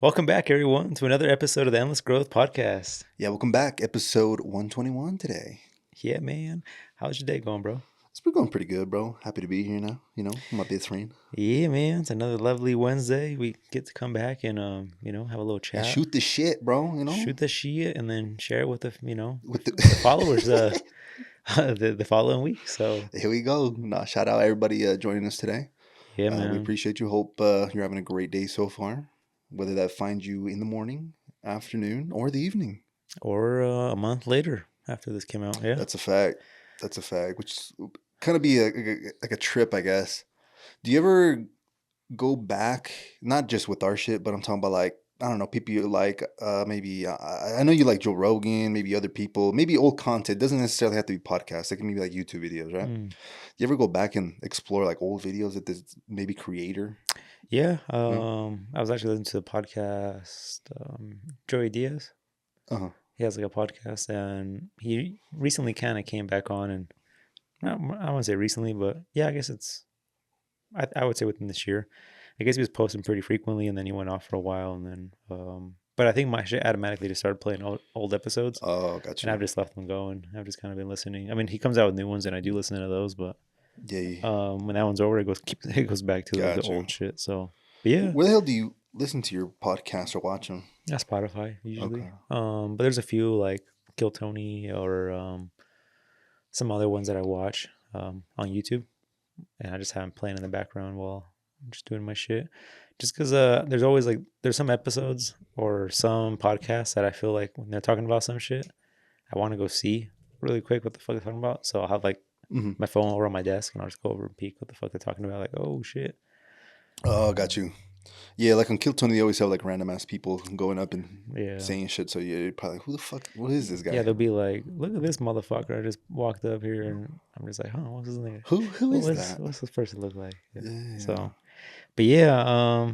Welcome back, everyone, to another episode of the Endless Growth Podcast. Yeah, welcome back. Episode 121 today. Yeah, man. How's your day going, bro? It's been going pretty good, bro. Happy to be here now. My best friend. Yeah, man. It's another lovely Wednesday. We get to come back and, have a little And chat. shoot the shit, bro. Shoot the shit and then share it with the, With the followers the following week. So here we go. Shout out everybody joining us today. yeah, man. We appreciate you. Hope you're having a great day so far. Whether that finds you in the morning, afternoon, or the evening. Or a month later after this came out. Yeah. That's a fact. Which kind of be like a trip, I guess. Do you ever go back, not just with our shit, but I'm talking about like, I don't know, people you like, maybe, I know you like Joe Rogan, maybe other people, maybe old content. Doesn't necessarily have to be podcasts. It can be like YouTube videos, right? Mm. You ever go back and explore like old videos that this maybe creator? Yeah. I was actually listening to the podcast, Joey Diaz. Uh-huh. He has like a podcast, and he recently kind of came back on, and I won't say recently, but yeah, I guess I would say within this year. I guess he was posting pretty frequently, and then he went off for a while, and then but I think my shit automatically just started playing old episodes. Oh, gotcha. And I've just left them go, and I've just kind of been listening. I mean, he comes out with new ones, and I do listen to those, but Yeah. when that one's over, it goes back to like, the Gotcha. old shit. So, but yeah, Where the hell do you listen to your podcast or watch them? that's Spotify usually. Okay. But there's a few like Kill Tony or some other ones that I watch on YouTube, and I just have them playing in the background while I'm just doing my shit. Just because there's always like there's some episodes or some podcasts that I feel like when they're talking about some shit, I want to go see really quick what the fuck they're talking about. So I'll have like my phone over on my desk, and I'll just go over and peek what the fuck they're talking about. Like, oh shit. Oh, got you. Yeah, like on Kill Tony, they always have like random ass people going up and Yeah. saying shit. So yeah, you're probably like, who the fuck? What is this guy? Yeah, they'll be like, look at this motherfucker. I just walked up here, and I'm just like, huh, what's his name? Who is that? What's this person look like? Yeah. So, but yeah,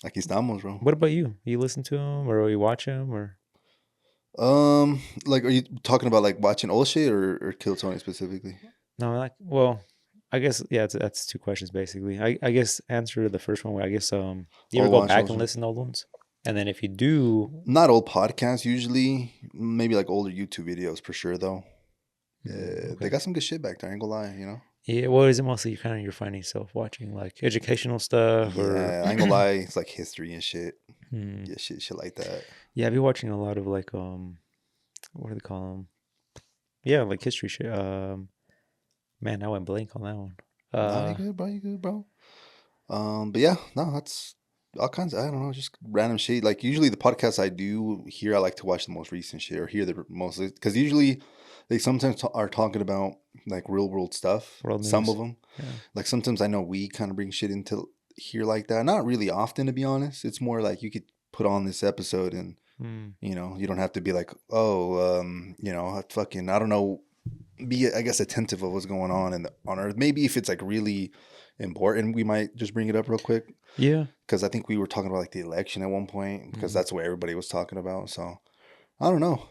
Aquí estamos, bro. what about you? You listen to him or you watch him or? Like, are you talking about like watching old shit or Kill Tony specifically? No, like, well, I guess yeah, that's two questions basically. I guess answer the first one. I guess you ever go watch back old and shit. listen to old ones, and then if you do, Not old podcasts usually. Maybe like older YouTube videos for sure though. Yeah, okay. they got some good shit back there. I ain't gonna lie, Yeah, what is it mostly? You're finding yourself watching like educational stuff or Yeah, I ain't gonna lie. It's like history and shit. Hmm. Yeah, shit like that. Yeah, I've been watching a lot of like what do they call them? Yeah, like history shit. Man, I went blank on that one. Nah, you good, bro. But yeah, no, that's all kinds of, I don't know, just random shit. Like usually the podcasts I do here, I like to watch the most recent shit or hear the most, because usually they sometimes are talking about like real world stuff. World Some news. of them, Yeah. like sometimes I know we kind of bring shit into here like that. Not really often, to be honest. It's more like you could put on this episode and you don't have to be like, oh, fucking, I don't know, be, I guess, attentive of what's going on on Earth. Maybe if it's like really important, we might just bring it up real quick. Yeah. Because I think we were talking about like the election at one point, because that's what everybody was talking about. So I don't know,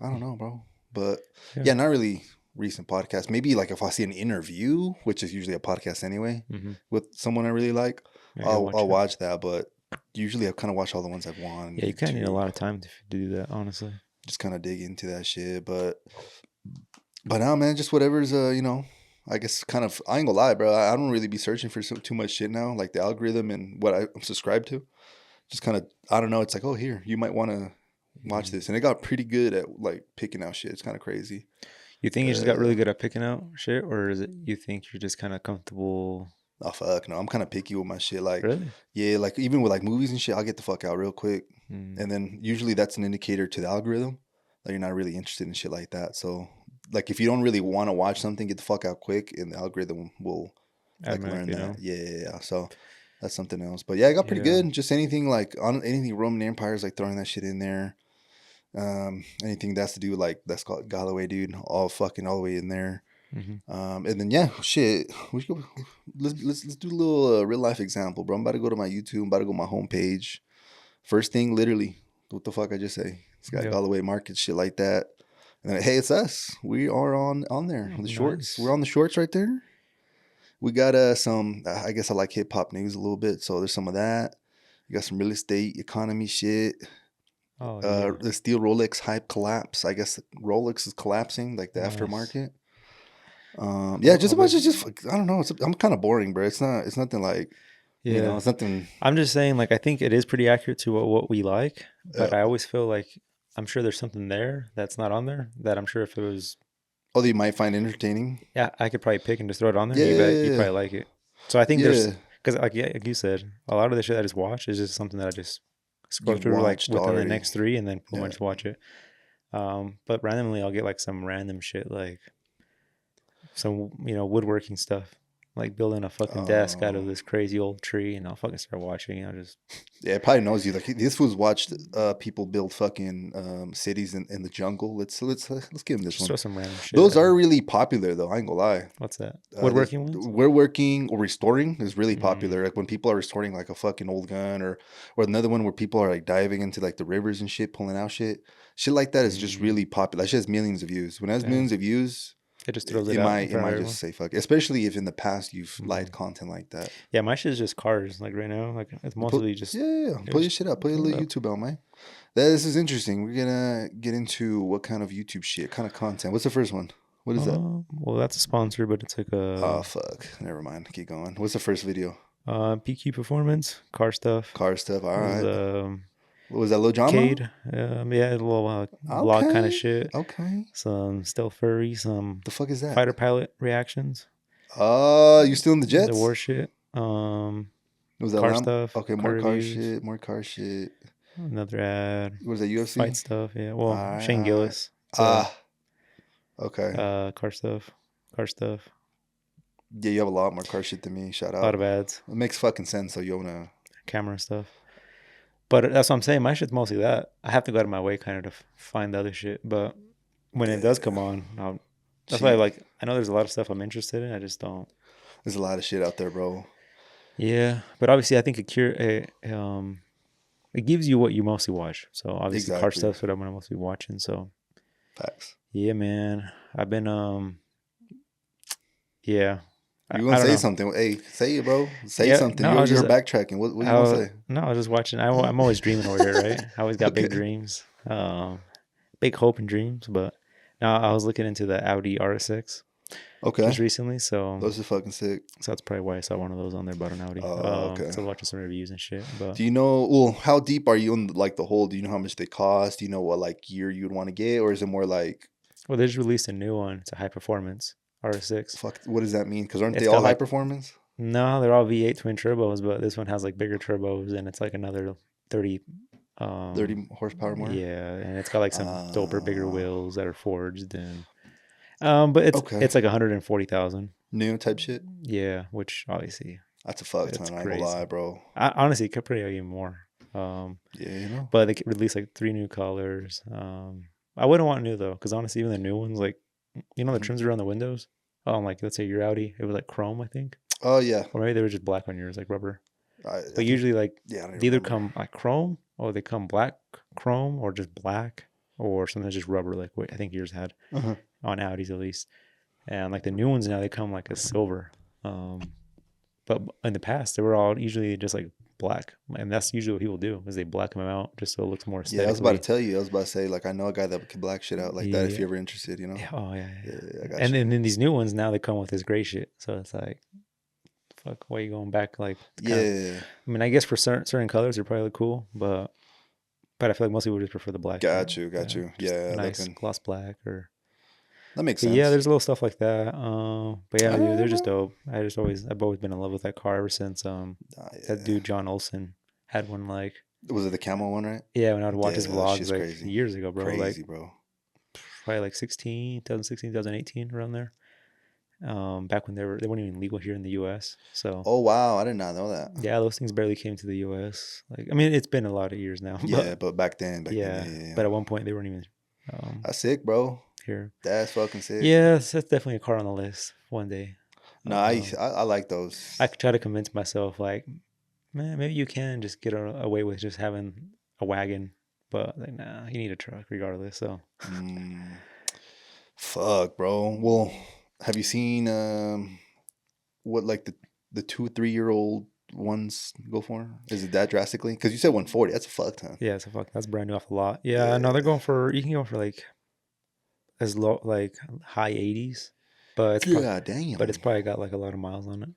bro. But yeah, not really recent podcast. Maybe like if I see an interview, which is usually a podcast anyway, with someone I really like, I'll watch that. But usually I kind of watch all the ones I've won. Yeah, you kind of need a lot of time to do that, honestly. Just kind of dig into that shit. But now, man, just whatever's, I guess kind of, I ain't gonna lie, bro. I don't really be searching for too much shit now. Like the algorithm and what I'm subscribed to. Just kind of, I don't know. It's like, oh, here, you might want to watch this. And it got pretty good at like picking out shit. It's kind of crazy. You think you just got really good at picking out shit? Or is it you think you're just kind of comfortable? Oh, fuck. No, I'm kind of picky with my shit. Like, really? Yeah, like even with like movies and shit, I'll get the fuck out real quick. And then usually that's an indicator to the algorithm that you're not really interested in shit like that. So, like, if you don't really want to watch something, get the fuck out quick, and the algorithm will like learn that. Yeah. So that's something else. But yeah, I got pretty good. Just anything like on anything Roman Empires, like throwing that shit in there. Anything that's to do with like that's called Galloway, dude, all the way in there. And then yeah, shit, we should go. Let's do a little real life example, bro. I'm about to go to my YouTube. I'm about to go to my homepage. First thing, literally, what the fuck I just say? It's got Galloway Market, shit like that. And then, hey, it's us. We are on there. The shorts. We're on the shorts right there. We got some. I guess I like hip hop news a little bit, so there's some of that. You got some real estate economy shit. Oh yeah. The steel Rolex hype collapse. I guess Rolex is collapsing, like the Nice. aftermarket. Yeah, just Oh, a bunch but of just I don't know. I'm kind of boring, bro. It's not. It's nothing like yeah, It's nothing. I'm just saying, like, I think it is pretty accurate to what we like, but I always feel like I'm sure there's something there that's not on there that I'm sure if it was, Oh, that you might find entertaining. yeah, I could probably pick and just throw it on there. You bet you Yeah, probably like it. So I think there's, yeah. because like, yeah, like you said, a lot of the shit I just watch is just something that I just scroll You've through like watched within the already. next three and then boom, I Yeah. just watch it. But randomly I'll get like some random shit like some woodworking stuff, like building a fucking desk out of Uh, this crazy old tree, and I'll fucking start watching. I'll just yeah, it probably knows you. Like this was watched people build fucking cities in the jungle. Let's give him this just one. throw some random shit Those at are him. really popular though. I ain't gonna lie. What's that? This Woodworking ones? we're working or restoring is really Mm, popular. Like when people are restoring like a fucking old gun or another one where people are like diving into like the rivers and shit, pulling out shit like that is just mm, really popular. That shit has millions of views. When it has damn. millions of views, It just throws it out in it front of might just everyone. say fuck it. Especially if in the past you've Mm. liked content like that. Yeah, my shit is just cars. Like right now, like it's Put mostly just yeah, it put your just shit up. Put your throw it little up. YouTube out, man. This is interesting. We're gonna get into what kind of YouTube shit, kind of content. What's the first one? What is that? Well, that's a sponsor, but it's like Oh a fuck. Never mind. Keep going. What's the first video? PQ Performance car stuff. Car stuff. All It was right. What was that? Little drama? Cade. Yeah, a little vlog kind of Okay. shit. Okay. Some still furry, some The fuck is that? fighter pilot reactions, You still in the the Jets? war shit, Was that car lamp? stuff, Okay, car more car reviews, shit. More car shit. another ad, Was that UFC? fight stuff. Yeah, All well, right. Shane All right. Gillis. It's a Ah. Okay. car stuff, car stuff. Yeah, you have a lot more car shit than me. Shout A lot out. of ads, It makes fucking sense. So you wanna. camera stuff. But that's what I'm saying. My shit's mostly that. I have to go out of my way kind of to find the other shit. But when it does come Yeah. on, that's why Cheap. like I know there's a lot of stuff I'm interested in. I just don't. There's a lot of shit out there, bro. Yeah, but obviously I think it gives you what you mostly watch. So obviously car Exactly. stuff's what I'm gonna mostly be watching. So Facts. yeah, man. I've been yeah. You I gonna don't say know. something? Hey, say it, bro. Say Yeah, something. no, I was You're just backtracking. What you gonna say? no, I was just watching. I'm always dreaming over here, right? I always got big Okay. dreams, big hope and dreams. But now I was looking into the Audi RS6 just Okay. recently, so Those are fucking sick. that's probably why I saw one of those on there about an Audi. Oh, okay. So I was watching some reviews and shit. But Do you know? Well, how deep are you in like the whole? Do you know how much they cost? Do you know what like year you'd want to get, or is it more like well, they just released a new one. It's a high performance RS6. fuck? What does that mean? Because aren't they It's all got high like performance? no, they're all V8 twin turbos, but this one has like bigger turbos and it's like another 30. 30 horsepower more. Yeah, and it's got like some doper bigger Uh, wheels that are forged and but okay. it's like 140,000. New type shit. Yeah, which obviously That's a fuck it's ton. I ain't gonna lie, crazy. bro. Honestly, it could probably even more. Um, Yeah, you know. but they released like three new colors. I wouldn't want new though, because honestly, even the new ones, like the Mhm. trims around the windows. Like let's say your Audi, it was like chrome, I think, Oh yeah. or maybe they were just black on yours, like rubber. I But think. usually, like Yeah, I don't even they either remember. come like chrome, or they come black chrome, or just black, or sometimes just rubber, like what I think yours had Uh-huh. on Audis at least. And like the new ones now, they come like a silver. But in the past, they were all usually just like black, and that's usually what people do is they black them out just so it looks more Yeah, I was about to aesthetically. tell you. I was about to say, like, I know a guy that can black shit out like that if Yeah. you're ever interested, you know? Yeah. Oh yeah, Yeah, yeah. I got And you. then these new ones now they come with this gray shit, so it's like, fuck, why are you going back? Like, kind of. Yeah, I mean, I guess for certain colors, they're probably look cool, but I feel like most people just prefer the black shit. got you. Just a Yeah, nice looking. gloss black or. That makes But yeah, sense. there's little stuff like that. But yeah, All dude, right, they're just bro. dope. I've always been in love with that car ever since that Yeah. dude John Olson had one like. Was it the camo one, right? Yeah, when I would watch his Yeah, that vlogs shit's like crazy. years ago, bro, like Crazy, bro. probably like 2016, 2018, around there. Back when they weren't even legal here in the US. So Oh, wow. I did not know that. yeah, those things barely came to the US. Like I mean, it's been a lot of years now, Yeah, but but back then, yeah. yeah. But at one point they weren't even That's sick, bro. here. That's fucking sick. Yeah, so that's definitely a car on the list one day. No, I like those. I could try to convince myself like, man, maybe you can just get away with just having a wagon, but like, nah, you need a truck regardless. So Mm, fuck, bro. Well, have you seen what like the 2 3 year old ones go for? Is it that drastically? Because you said 140. That's a fuck ton. Yeah, so fuck, that's brand new off the lot. Yeah, no, they're Yeah. going for, you can go for like as low, like high 80s, but God but it's damn. probably got like a lot of miles on it.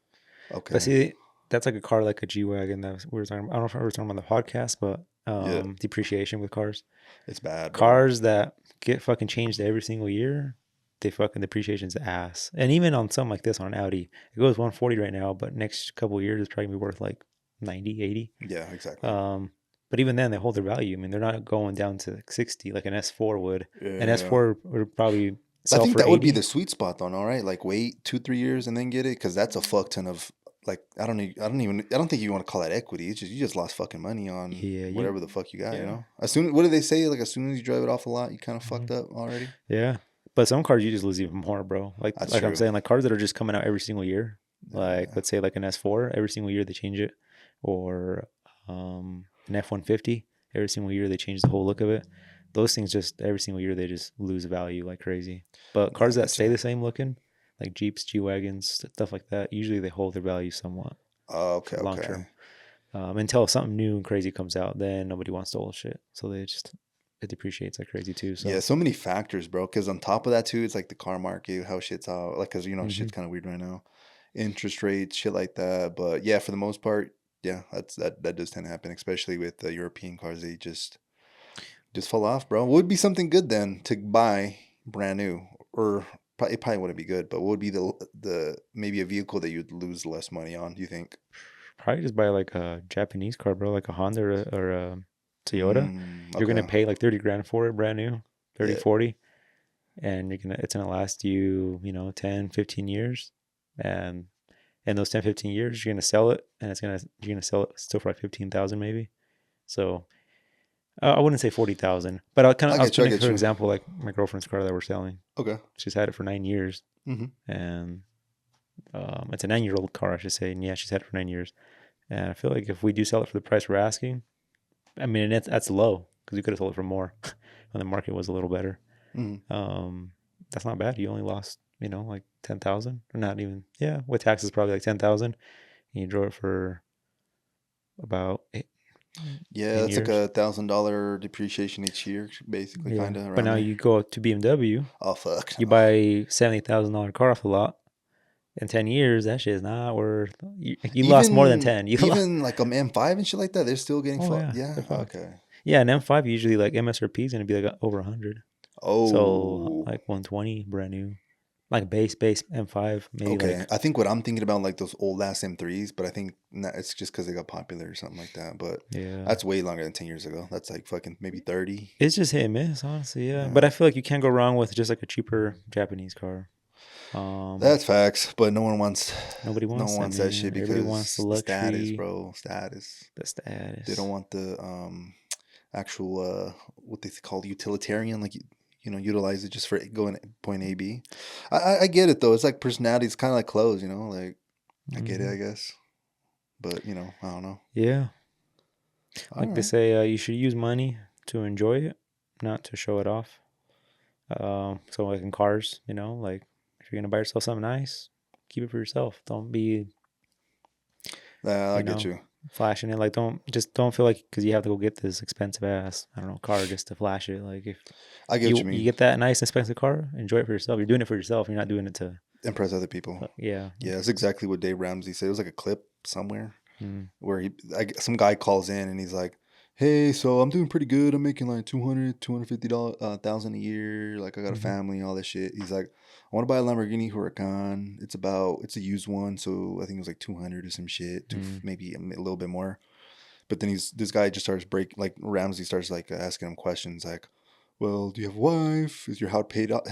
But Okay. see, that's like a car like a G Wagon that we were talking about. I don't know if we were talking about the podcast, but Yeah. depreciation with cars. It's bad, bro. Cars that get fucking changed every single year, they fucking depreciation's ass. And even on something like this, on an Audi, it goes 140 right now, but next couple of years it's probably gonna be worth like 90, 80. Yeah, exactly. But even then, they hold their value. I mean, they're not going down to like 60 like an S4 would. An Yeah. S4 would probably I sell think for that would be 80. the sweet spot, though. All right, like wait 2-3 years and then get it, because that's a fuck ton of like I don't think you want to call that equity. It's just you just lost fucking money on Yeah, whatever the fuck you got. You yeah. know, as soon what do they say? Like as soon as you drive it off a lot, you kind of Mhm. fucked up already. Yeah. But some cars you just lose even more, bro. That's Like I'm true. saying, like cars that are just coming out every single year. Like Yeah. let's say like an S4, every single year they change it, or an F-150, every single year they change the whole look of it. Those things just every single year they just lose value like crazy. But Yeah, cars I that get stay you. the same looking, like Jeeps, G wagons, stuff like that, usually they hold their value somewhat Okay, for long okay. term. Until something new and crazy comes out, then nobody wants to old shit, so they just it depreciates like crazy too. Yeah, So so many factors, bro. Because on top of that too, it's like the car market, how shit's out. Like, cause hmm shit's kind of weird right now. Interest rates, shit like that. But yeah, for the most part, yeah, that does tend to happen, especially with the European cars. They just fall off, bro. What would be something good then to buy brand new, or it probably wouldn't be good. But what would be the maybe a vehicle that you'd lose less money on? Do you think? probably just buy like a Japanese car, bro, like a Honda or a Toyota. You're gonna Okay. pay like 30 grand for it, brand new, 30, Yeah. 40, and it's gonna last you, 10, 15 years. And in those 10, 15 years, you're gonna sell it, and you're gonna sell it still for like 15,000 maybe. So I wouldn't say 40,000, but I was I putting, get for you. example, like my girlfriend's car that we're selling. Okay. She's had it for 9 years, Mm-hmm. and it's a 9-year-old car, I should say. And yeah, she's had it for 9 years. And I feel like if we do sell it for the price we're asking, I mean, that's low because we could have sold it for more when the market was a little better. Mm-hmm. Um, that's not bad. You only lost, like 10,000, or not even. Yeah, with taxes, probably like 10,000. And you drove it for about Yeah, 10 that's like years. $1,000 depreciation each year, basically, Yeah, kind of but around now there. you go to BMW, Oh fuck you no. buy $70,000 car off the lot. In 10 years, that shit is not worth. You lost more than Even 10. You lost. even like M5 and shit like that, they're still getting Oh fucked. yeah, Yeah. they're fucked. Okay. Yeah, an M5 usually like MSRP is gonna be like over 100. So Oh. like 120 brand new, like base M5 maybe Okay. like I think what I'm thinking about like those old ass M3s, but I think it's just because they got popular or something like that. But yeah. that's way longer than 10 years ago. That's like fucking maybe 30. It's just hit and miss, honestly. Yeah, Yeah. but I feel like you can't go wrong with just like a cheaper Japanese car. That's facts, but no one wants Nobody no one wants that, wants that shit man. Everybody wants the because the status, luxury, bro. Status. the They don't status. want the actual what they call utilitarian, like utilize it just for going point A B. I get it though. It's like personality. It's kind of like clothes, like I get it, hmm I guess. But I don't know. Yeah, All like they right. say, you should use money to enjoy it, not to show it off. So like in cars, like if you're gonna buy yourself something nice, keep it for yourself. Don't be, I you get know, you. flashing it. Like don't feel like because you have to go get this expensive ass, I don't know, car just to flash it. Like if I get what you you you mean. get that nice expensive car, enjoy it for yourself. You're doing it for yourself. You're not doing it to, Impress other people. yeah. Yeah, that's exactly what Dave Ramsey said. It was like a clip somewhere Mm, where some guy calls in and he's like, "Hey, so I'm doing pretty good. I'm making like 250 thousand a year. Like I got a mm-hmm, family, all this shit." He's like, "I want to buy a Lamborghini Huracan. It's a used one, so I think it was like 200 or some shit, to mm, maybe a little bit more." But then this guy just starts like Ramsey starts like asking him questions like, "Well, do you have a wife? Is your house paid off?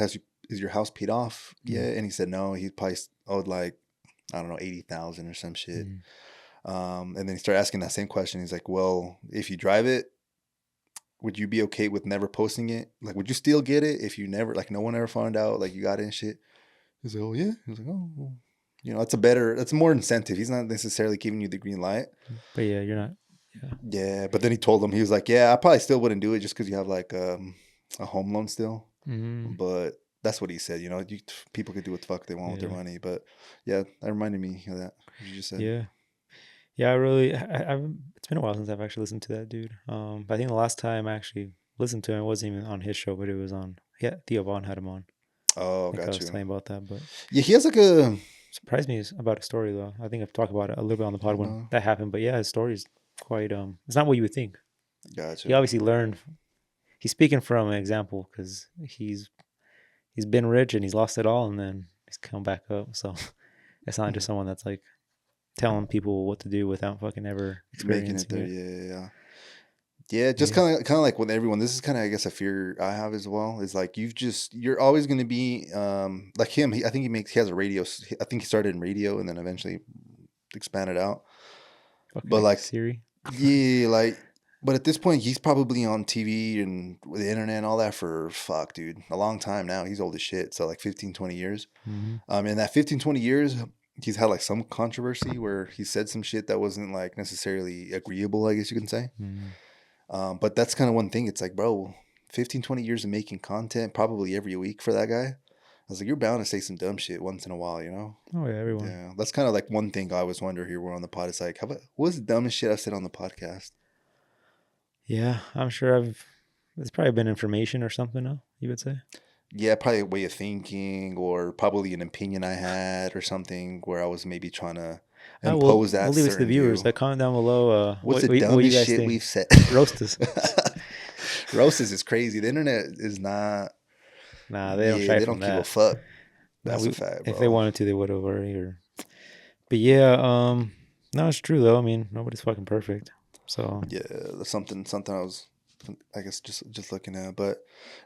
Is your house paid off mm, yet?" And he said no. He probably owed like, I don't know, 80,000 or some shit. mm, And then he started asking that same question. He's like, "Well, if you drive it, would you be okay with never posting it? Like, would you still get it if you never, like, no one ever found out, like, you got it and shit?" He's like, "Oh yeah." He's like, "Oh, well, that's more incentive. He's not necessarily giving you the green light." but yeah, you're not. Yeah. Yeah, but then he told him, he was like, "Yeah, I probably still wouldn't do it just because you have like a home loan still." Mm, But that's what he said. People could do what the fuck they want with their yeah. money. But yeah, that reminded me of that. What you just said. Yeah. Yeah, I really. It's been a while since I've actually listened to that dude. I think the last time I actually listened to him, it wasn't even on his show, but it was on. Yeah, Theo Vaughn had him on. Oh, I think I got was you. telling about that, but Yeah, he has like a. surprised me about his story though. I think I've talked about it a little bit on the pod when No, that happened, but yeah, his story is quite. It's not what you would think. He gotcha. obviously learned. He's speaking from an example because he's been rich and he's lost it all, and then he's come back up. So it's not just someone that's like telling people what to do without fucking ever Making it experiencing there, it. yeah, yeah, yeah. Yeah, just Yeah. kind of like with everyone. This is kind of, I guess, a fear I have as well. Is like you're always going to be like him. I think he has a radio. I think he started in radio and then eventually expanded out. Fucking But like like, Siri. yeah, like, but at this point, he's probably on TV and with the internet and all that for fuck, dude, a long time now. He's old as shit. So like 15, 20 years. Mm-hmm. In that 15, 20 years, he's had like some controversy where he said some shit that wasn't like necessarily agreeable, I guess you can say. Mm-hmm. But that's kind of one thing. It's like, bro, 15, 20 years of making content probably every week for that guy. I was like, you're bound to say some dumb shit once in a while, you know? Oh yeah, everyone. Yeah. That's kind of like one thing I always wonder here. We're on the pod. It's like, what's the dumbest shit I've said on the podcast? Yeah, I'm sure I've. It's probably been information or something. No, you would say. Yeah, probably a way of thinking or probably an opinion I had or something where I was maybe trying to impose We'll that leave it to the certain viewers. view. Comment down below. What's the What you dumbest guys shit think? we've said? Roast us. Roasters is crazy. The internet is not, Nah, they don't yeah, shy they from don't give a that. fuck. Nah, That's a fact, if they bro. wanted to, they would have already. But yeah, no, it's true though. I mean, nobody's fucking perfect. So Yeah, that's something I was, I guess, just looking at. But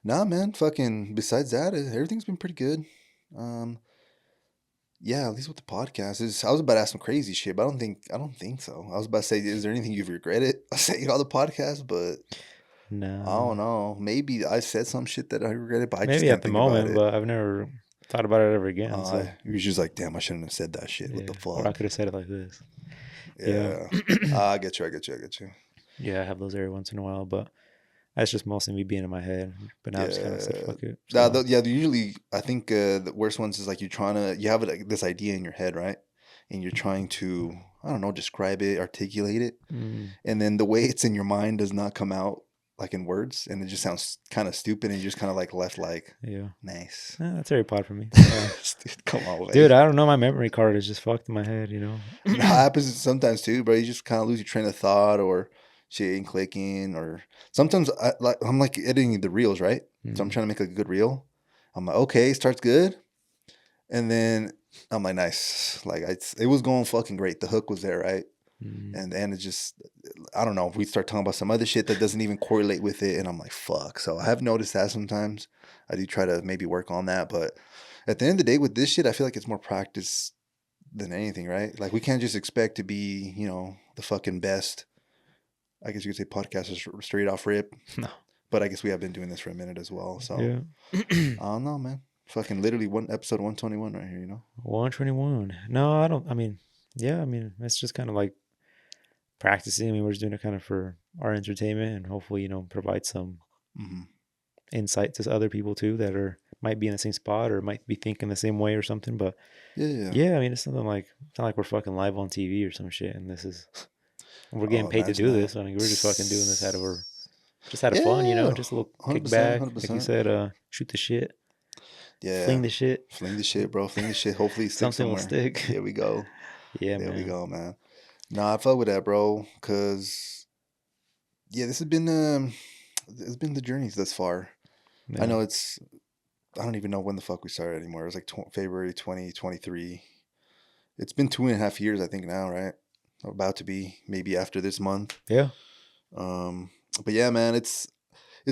nah, man, fucking. Besides that, everything's been pretty good. Um, yeah, at least with the podcast is. I was about to ask some crazy shit, but I don't think so. I was about to say, is there anything you've regretted saying on the podcast? But I don't nah, know. Maybe I said some shit that I regretted, but I just maybe at can't the think about moment, it. but I've never thought about it ever again. So It was just like, damn, I shouldn't have said that shit. What yeah, the or I fuck? could have said it like this. Yeah, Yeah, I get you. I get you. I get you. yeah, I have those every once in a while, but that's just mostly me being in my head. But now I've just kind of said Yeah. fuck it. So Yeah, usually I think the worst ones is like you have like this idea in your head, right? And you're trying to, I don't know, describe it, articulate it. mm, And then the way it's in your mind does not come out like in words. And it just sounds kind of stupid. And you just kind of like left like, yeah, nice. that's very pod for me. Dude, come on, Dude, way. I don't know. My memory card is just fucked in my head. That happens sometimes too, bro. You just kind of lose your train of thought or shit ain't clicking. Or sometimes I'm like editing the reels, right? So I'm Mm, trying to make a good reel. I'm like, okay, starts good. And then I'm like, nice. Like it was going fucking great. The hook was there, right? mm, And then it just, I don't know. We start talking about some other shit that doesn't even correlate with it, and I'm like, fuck. So I have noticed that sometimes. I do try to maybe work on that, but at the end of the day, with this shit, I feel like it's more practice than anything, right? Like we can't just expect to be, the fucking best. I guess you could say podcasters straight off rip, no, but I guess we have been doing this for a minute as well. So yeah. I don't know, man. Fucking literally one episode 121 right here. 121. No, I don't. I mean, yeah, I mean, it's just kind of like practicing. I mean, we're just doing it kind of for our entertainment and hopefully, provide some Hmm. insight to other people too that might be in the same spot or might be thinking the same way or something. But Yeah, yeah. yeah, I mean, it's not like we're fucking live on TV or some shit. And we're getting Oh, paid to imagine do that. this. I mean, we're just fucking doing this just out of fun, Yeah, just a little 100%, kickback. Like you 100%. said, shoot the shit, Yeah. fling the shit. Fling the shit, bro. Fling the shit. Hopefully it sticks Something will somewhere. stick. There we go. Yeah, There we man. go, man. Nah, I fuck with that, bro. Cause yeah, it's been the journey thus far. I Yeah. know I don't even know when the fuck we started anymore. It was like February 2023. It's been 2.5 years, I think now, right? About to be maybe after this month. Yeah. Um, but yeah, man, it's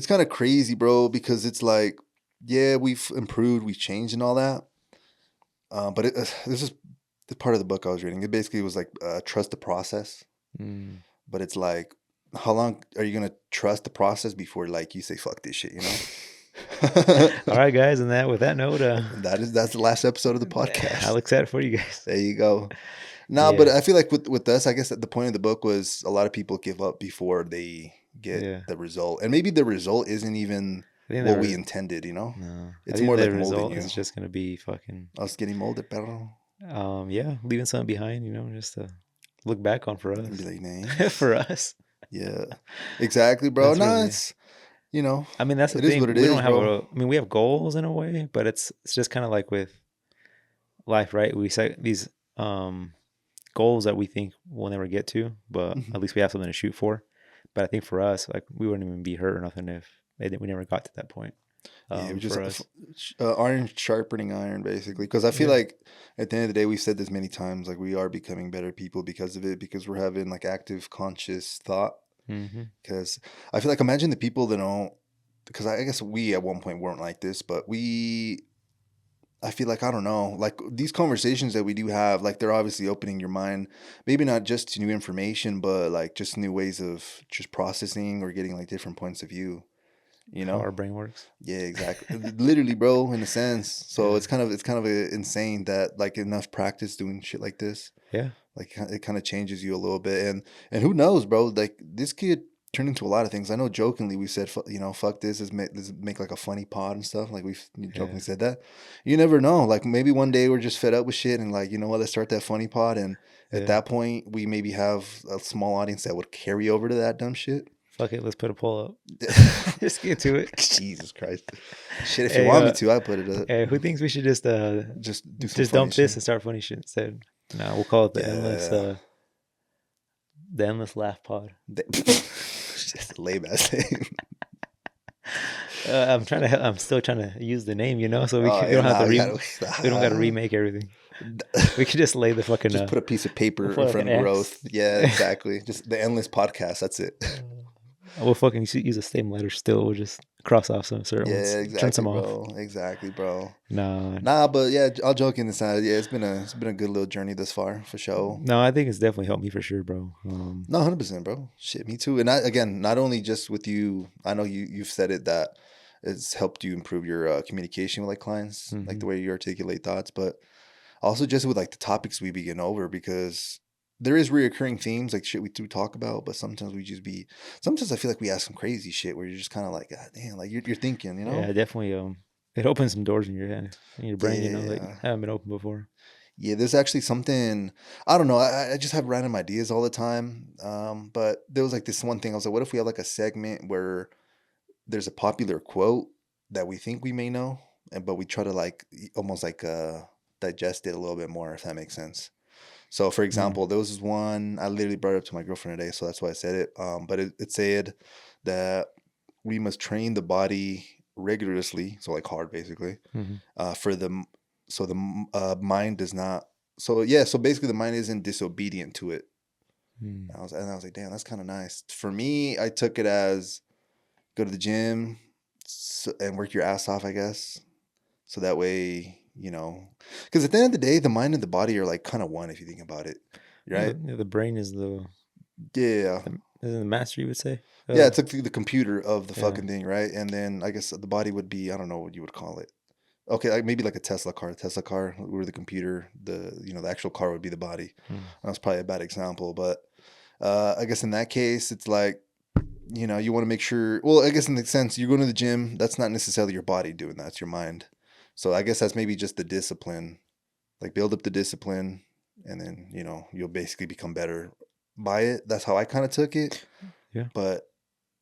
kind of crazy, bro, because it's like, yeah, we've improved, we've changed and all that. But this is the part of the book I was reading. It basically was like trust the process, Mm. but it's like, how long are you gonna trust the process before like you say fuck this shit, you know? All right, guys. And with that note, That's the last episode of the I'll podcast. accept it for you guys. There you go. Nah, but Yeah. I feel like with us, I guess that the point of the book was a lot of people give up before they get Yeah. the result, and maybe the result isn't even I think what we the intended. You know, no. I it's think more the like molding result you. is just gonna be fucking Us getting molded, perro. yeah, leaving something behind, just look back on for and us. be like, nice. For us. Yeah, exactly, bro. That's No, really. it's, you know, I mean, that's the it is what thing. it We is, don't have bro. a. I mean, we have goals in a way, but it's just kind of like with life, right? We set these goals that we think we'll never get to, but Mhm. at least we have something to shoot for. But I think for us, like we wouldn't even be hurt or nothing if we never got to that point. Yeah, we just For us, iron sharpening iron, basically. Because I feel yeah. like at the end of the day, we've said this many times, like we are becoming better people because of it, because we're having like active, conscious thought. Hmm. Because I feel like, imagine the people that don't, because I guess we at one point weren't like this, but I feel like, I don't know, like these conversations that we do have, like they're obviously opening your mind, maybe not just to new information, but like just new ways of just processing or getting like different points of view, you How know? our brain works. Yeah, exactly. Literally, bro, in a sense. So Yeah, it's kind of insane that like enough practice doing shit like this, yeah, like it kind of changes you a little bit. And who knows, bro? Like this kid turned into a lot of things. I know jokingly we said, fuck this, let's make like a funny pod and stuff. Like we've yeah, jokingly said that. You never know. Like maybe one day we're just fed up with shit and like, you know what, let's start that funny pod. And at yeah. that point, we maybe have a small audience that would carry over to that dumb shit. Fuck it. Let's put a poll up. Just get to it. Jesus Christ. Shit, if you Hey, want me to, I put it up. hey, who thinks we should Just do some just funny dump this shit. and start funny shit instead? No, we'll call it Yeah. the endless laugh pod. Just a lame ass name. I'm still trying to use the name, so Oh we yeah, don't have nah, to we gotta we don't got to remake everything. We could just lay the fucking just put a piece of we'll paper put in like front an of X. growth. Yeah, exactly. Just the endless podcast. That's it. We'll fucking use the same letter still. We'll just cross off some certain ones, Yeah, turn exactly, some off. bro. Exactly, bro. No, Nah, but yeah, all joking aside, yeah, it's been a good little journey thus far for sure. no, I think it's definitely helped me for sure, bro. No, 100%, bro. Shit, me too. And again, not only just with you, I know you've said it that it's helped you improve your communication with like clients, like Hmm. the way you articulate thoughts, but also just with like the topics we begin over, because there is reoccurring themes like shit we do talk about, but sometimes I feel like we ask some crazy shit where you're just kind of like, God damn, like you're thinking, you know? Yeah, definitely. It opens some doors in your head, in your brain, that Yeah. haven't been opened before. Yeah, there's actually something, I don't know. I just have random ideas all the time. But there was like this one thing. I was like, what if we have like a segment where there's a popular quote that we think we may know, but we try to like almost like digest it a little bit more, if that makes sense. So, for Mm. example, there was this one I literally brought it up to my girlfriend today, so that's why I said it. But it said that we must train the body rigorously, so like hard, basically, Hmm. for so the mind does not. So yeah, so basically the mind isn't disobedient to it. Mm. And I was like, damn, that's kind of nice. For me, I took it as go to the gym and work your ass off, I guess. So that way, because at the end of the day, the mind and the body are like kind of one if you think about it, right? The brain is Yeah. the master, you would say. Yeah, it's like the computer of the Yeah. fucking thing, right? And then I guess the body would be, I don't know what you would call it. Okay, like maybe like a Tesla car. Tesla car, where the computer, the actual car would be the body. Mm. That's probably a bad example, but I guess in that case, it's like, you want to make sure. Well, I guess in the sense you're going to the gym, that's not necessarily your body doing that; it's your mind. So I guess that's maybe just the discipline, like build up the discipline, and then you'll basically become better by it. That's how I kind of took it, Yeah. but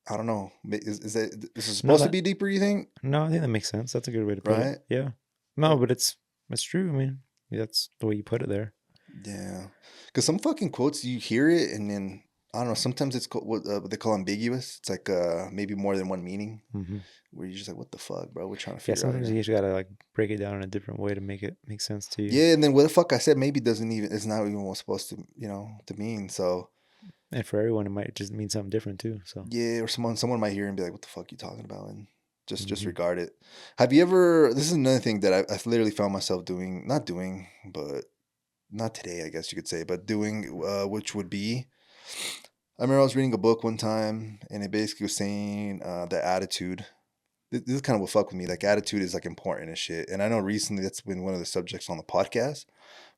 I don't know. This is No, supposed to be deeper? You think? no, I think that makes sense. That's a good way to put it. Right? Yeah. No, but it's true. I mean, that's the way you put it there. Yeah, because some fucking quotes you hear it and then I don't know. Sometimes it's what they call ambiguous. It's like maybe more than one meaning. Hmm. Where you're just like, what the fuck, bro? We're trying to Yeah. figure out Sometimes you here. just gotta like break it down in a different way to make it make sense to you. Yeah, and then what the fuck I said maybe doesn't even. It's not even what's supposed to to mean. So And for everyone, it might just mean something different too. So. yeah, or someone might hear and be like, what the fuck you talking about, and just Hmm. disregard it. Have you ever? This is another thing that I've literally found myself doing. Not doing, but not today, I guess you could say, but doing, which would be. I remember I was reading a book one time, and it basically was saying that attitude. This is kind of what fuck with me. Like attitude is like important and shit. And I know recently that's been one of the subjects on the podcast.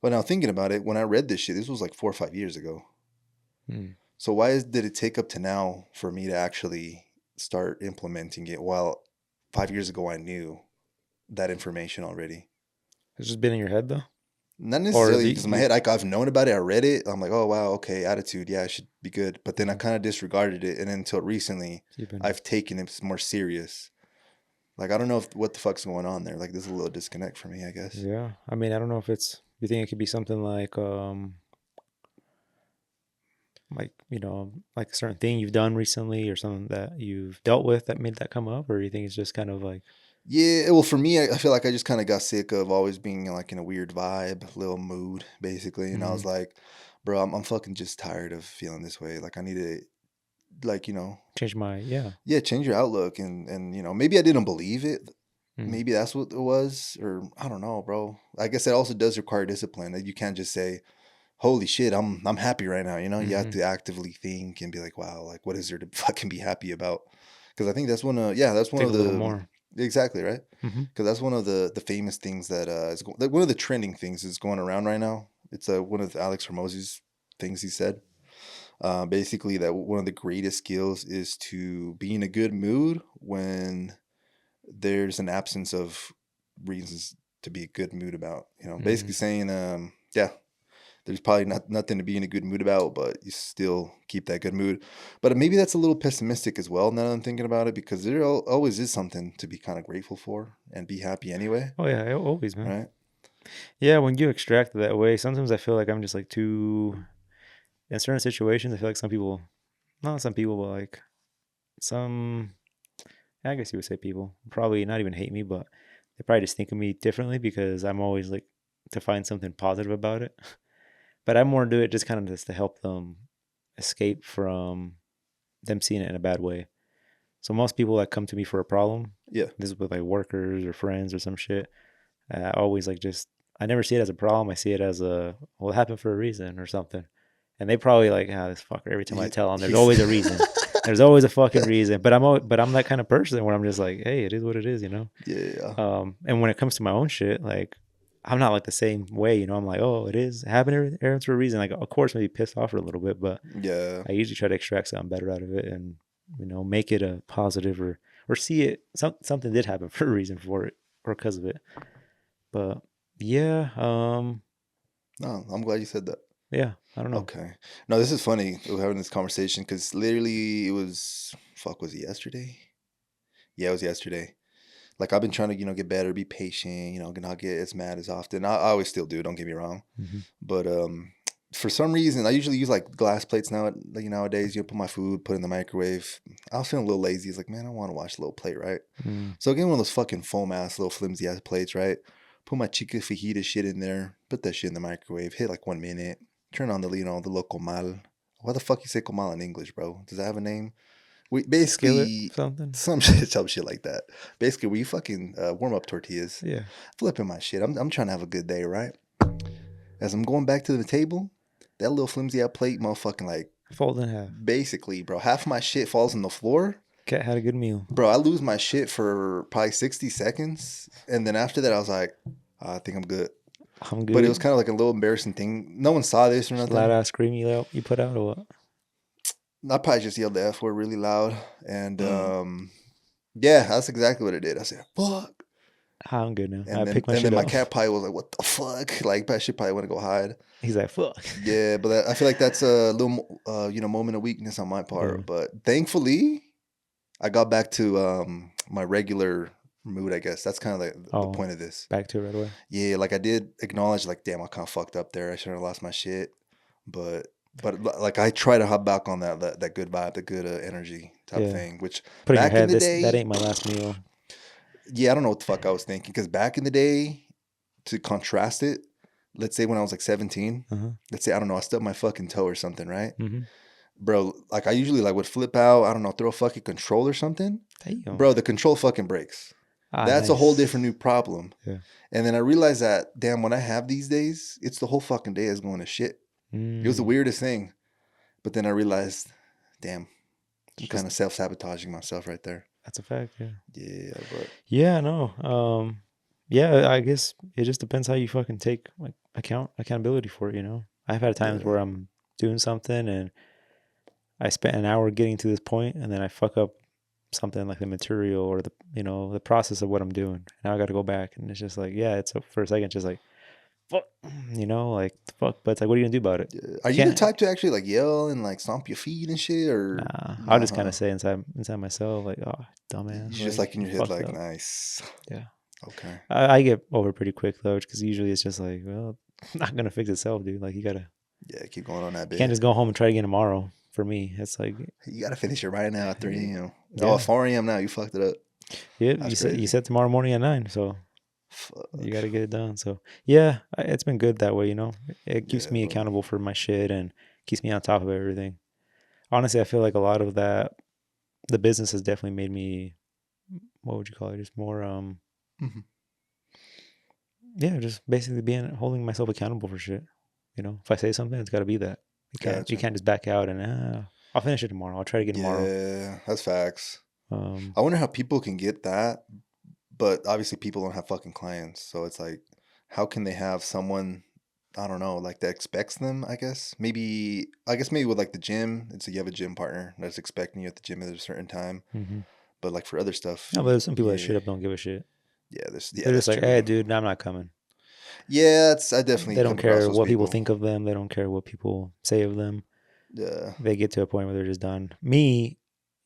But now thinking about it, when I read this shit, this was like 4 or 5 years ago. Mm. So did it take up to now for me to actually start implementing it? While 5 years ago I knew that information already. It's just been in your head though. Not Or necessarily do because in my you? head, I've known about it. I read it. I'm like, oh wow, okay, attitude. Yeah, I should be good. But then I Mhm. kind of disregarded it, and then until recently, You've been. I've taken it more serious. Like I don't know what the fuck's going on there. Like there's a little disconnect for me, I guess. Yeah. I mean, I don't know if it's. You think it could be something like like a certain thing you've done recently or something that you've dealt with that made that come up, or you think it's just kind of like. Yeah, well, for me, I feel like I just kind of got sick of always being like in a weird vibe, little mood, basically. And I was Mhm. like, bro, I'm fucking just tired of feeling this way. Like I need to, like Change my yeah. yeah, change your outlook. And maybe I didn't believe it. Mm. Maybe that's what it was, or I don't know, bro. I guess it also does require discipline. That you can't just say, "Holy shit, I'm happy right now." You have Mhm. to actively think and be like, "Wow, like what is there to fucking be happy about?" Because I think that's that's one Think of a little the more. exactly right. Mhm. Because that's one of the famous things that like one of the trending things is going around right now. It's one of Alex Hormozzi's things he said. Basically, that one of the greatest skills is to be in a good mood when there's an absence of reasons to be a good mood about. Basically Mhm. saying, yeah, there's probably nothing to be in a good mood about, but you still keep that good mood. But maybe that's a little pessimistic as well. Now that I'm thinking about it, because there always is something to be kind of grateful for and be happy anyway, Oh yeah, always, man. right? Yeah, when you extract it that way, sometimes I feel like I'm just like too. In certain situations, I feel like some people, not some people, but like some. I guess you would say people probably not even hate me, but they probably just think of me differently because I'm always like to find something positive about it. But I more do it just kind of just to help them escape from them seeing it in a bad way. So most people that come to me for a problem, Yeah, this is with like workers or friends or some shit. I always like just I never see it as a problem. I see it as a well, it happened for a reason or something. And they probably like, ah, this fucker. Every time I tell them, there's he's always a reason. There's always a fucking reason. But I'm that kind of person where I'm just like, hey, it is what it is, you know. yeah, And when it comes to my own shit, like I'm not like the same way, you know. I'm like, oh, it is happening for a reason. Like, of course, maybe pissed off for a little bit, but yeah. I usually try to extract something better out of it and make it a positive or see it something did happen for a reason for it or because of it. But yeah, No, I'm glad you said that. yeah, I don't know. Okay. No, this is funny. We're having this conversation because literally it was was it yesterday? Yeah, it was yesterday. Like I've been trying to, get better, be patient, not get as mad as often. I always still do, don't get me wrong. Mm-hmm. But for some reason I usually use like glass plates now like nowadays, put my food, put it in the microwave. I was feeling a little lazy. It's like, man, I want to wash a little plate, right? Mm. So I get one of those fucking foam ass little flimsy ass plates, right? Put my chica fajita shit in there, put that shit in the microwave, hit like 1 minute, turn on the local mal. Why the fuck you say comal in English, bro? Does that have a name? We Skillet basically something. some shit like that. Basically, we fucking warm up tortillas, Yeah, flipping my shit. I'm trying to have a good day, right? As I'm going back to the table, that little flimsy out plate, motherfucking like fold in half. basically, bro, half my shit falls on the floor. Cat had a good meal. Bro, I lose my shit for probably 60 seconds, and then after that, I was like, I think I'm good. I'm But it was good. kind of like a little embarrassing thing. No one saw this or Just loud nothing. ass scream you put out or what? I probably just yelled the F word really loud, and Mm. yeah, that's exactly what it did. I said, "Fuck." I'm good now. I And then picked my and then shit my up. cat probably was like, "What the fuck?" Like that shit probably want to go hide. He's like, fuck. Yeah, but I feel like that's a little moment of weakness on my Yeah. part. But thankfully, I got back to my regular mood. I guess that's kind of like the Oh, point of this. back to it right away. Yeah, like I did acknowledge, like, damn, I kind of fucked up there. I shouldn't have lost my shit. But like I try to hop back on that good vibe, the good energy type Yeah. thing. Which Put in your back in head, the that day, ain't my last meal. yeah, I don't know what the fuck I was thinking. Because back in the day, to contrast it, let's say when I was like 17, Uh-huh. let's say I don't know, I stubbed my fucking toe or something, right? Mm-hmm. Bro, like I usually like would flip out, I don't know, throw a fucking control or something. Damn. Bro, the control fucking breaks. Ah, That's a whole different nice. new problem. Yeah. And then I realized that, damn, when I have these days, it's the whole fucking day is going to shit. It was the Mm. weirdest thing. But then I realized, damn, It's I'm kind just of self-sabotaging myself right there. that's a fact. Yeah. Yeah, but Yeah. No. Yeah. I guess it just depends how you fucking take like accountability for it. You know, I've had times yeah, where I'm doing something and I spent an hour getting to this point, and then I fuck up something like the material or the the process of what I'm doing. Now I got to go back, and it's just like, yeah, it's for a second, just like fuck, like fuck. But it's like, what are you gonna do about it? Yeah. Are You you the can't. type to actually like yell and like stomp your feet and shit, or Nah, I'll no? just kind Huh? of say inside myself, like, oh, dumbass, You just like like in you your head, fucked like up. nice. Yeah, Okay. I get over pretty quick though, because usually it's just like, well, not gonna fix itself, dude. Like Yeah, keep going on that you can't bit. just go home and try again tomorrow. For me, it's like, You gotta finish it right now at 3 a.m. Oh, yeah, 4 a.m. now. You fucked it up. yeah. That's You crazy. said tomorrow morning at 9, so you got Fuck. to get it done. So yeah, it's been good that way. It keeps Yeah, me bro. accountable for my shit and keeps me on top of everything. Honestly, I feel like a lot of that, the business has definitely made me, what would you call it? Just more, Mhm. yeah, just basically holding myself accountable for shit. If I say something, it's got to be that. You Gotcha. can't just back out and I'll finish it tomorrow. I'll try to get tomorrow. Yeah, that's facts. Um, I wonder how people can get that, but obviously people don't have fucking clients. So it's like, how can they have someone, I don't know, like that expects them, I guess? I guess maybe with like the gym, it's like you have a gym partner that's expecting you at the gym at a certain time. mhm. But like for other stuff, No, but there's some people that yeah, straight up don't give a shit. yeah, They're just that's like, true. hey, dude, I'm not coming. Yeah, I definitely They don't come across care those what people people. think of them. They don't care what people say of them. Yeah, They get to a point where they're just done. Me,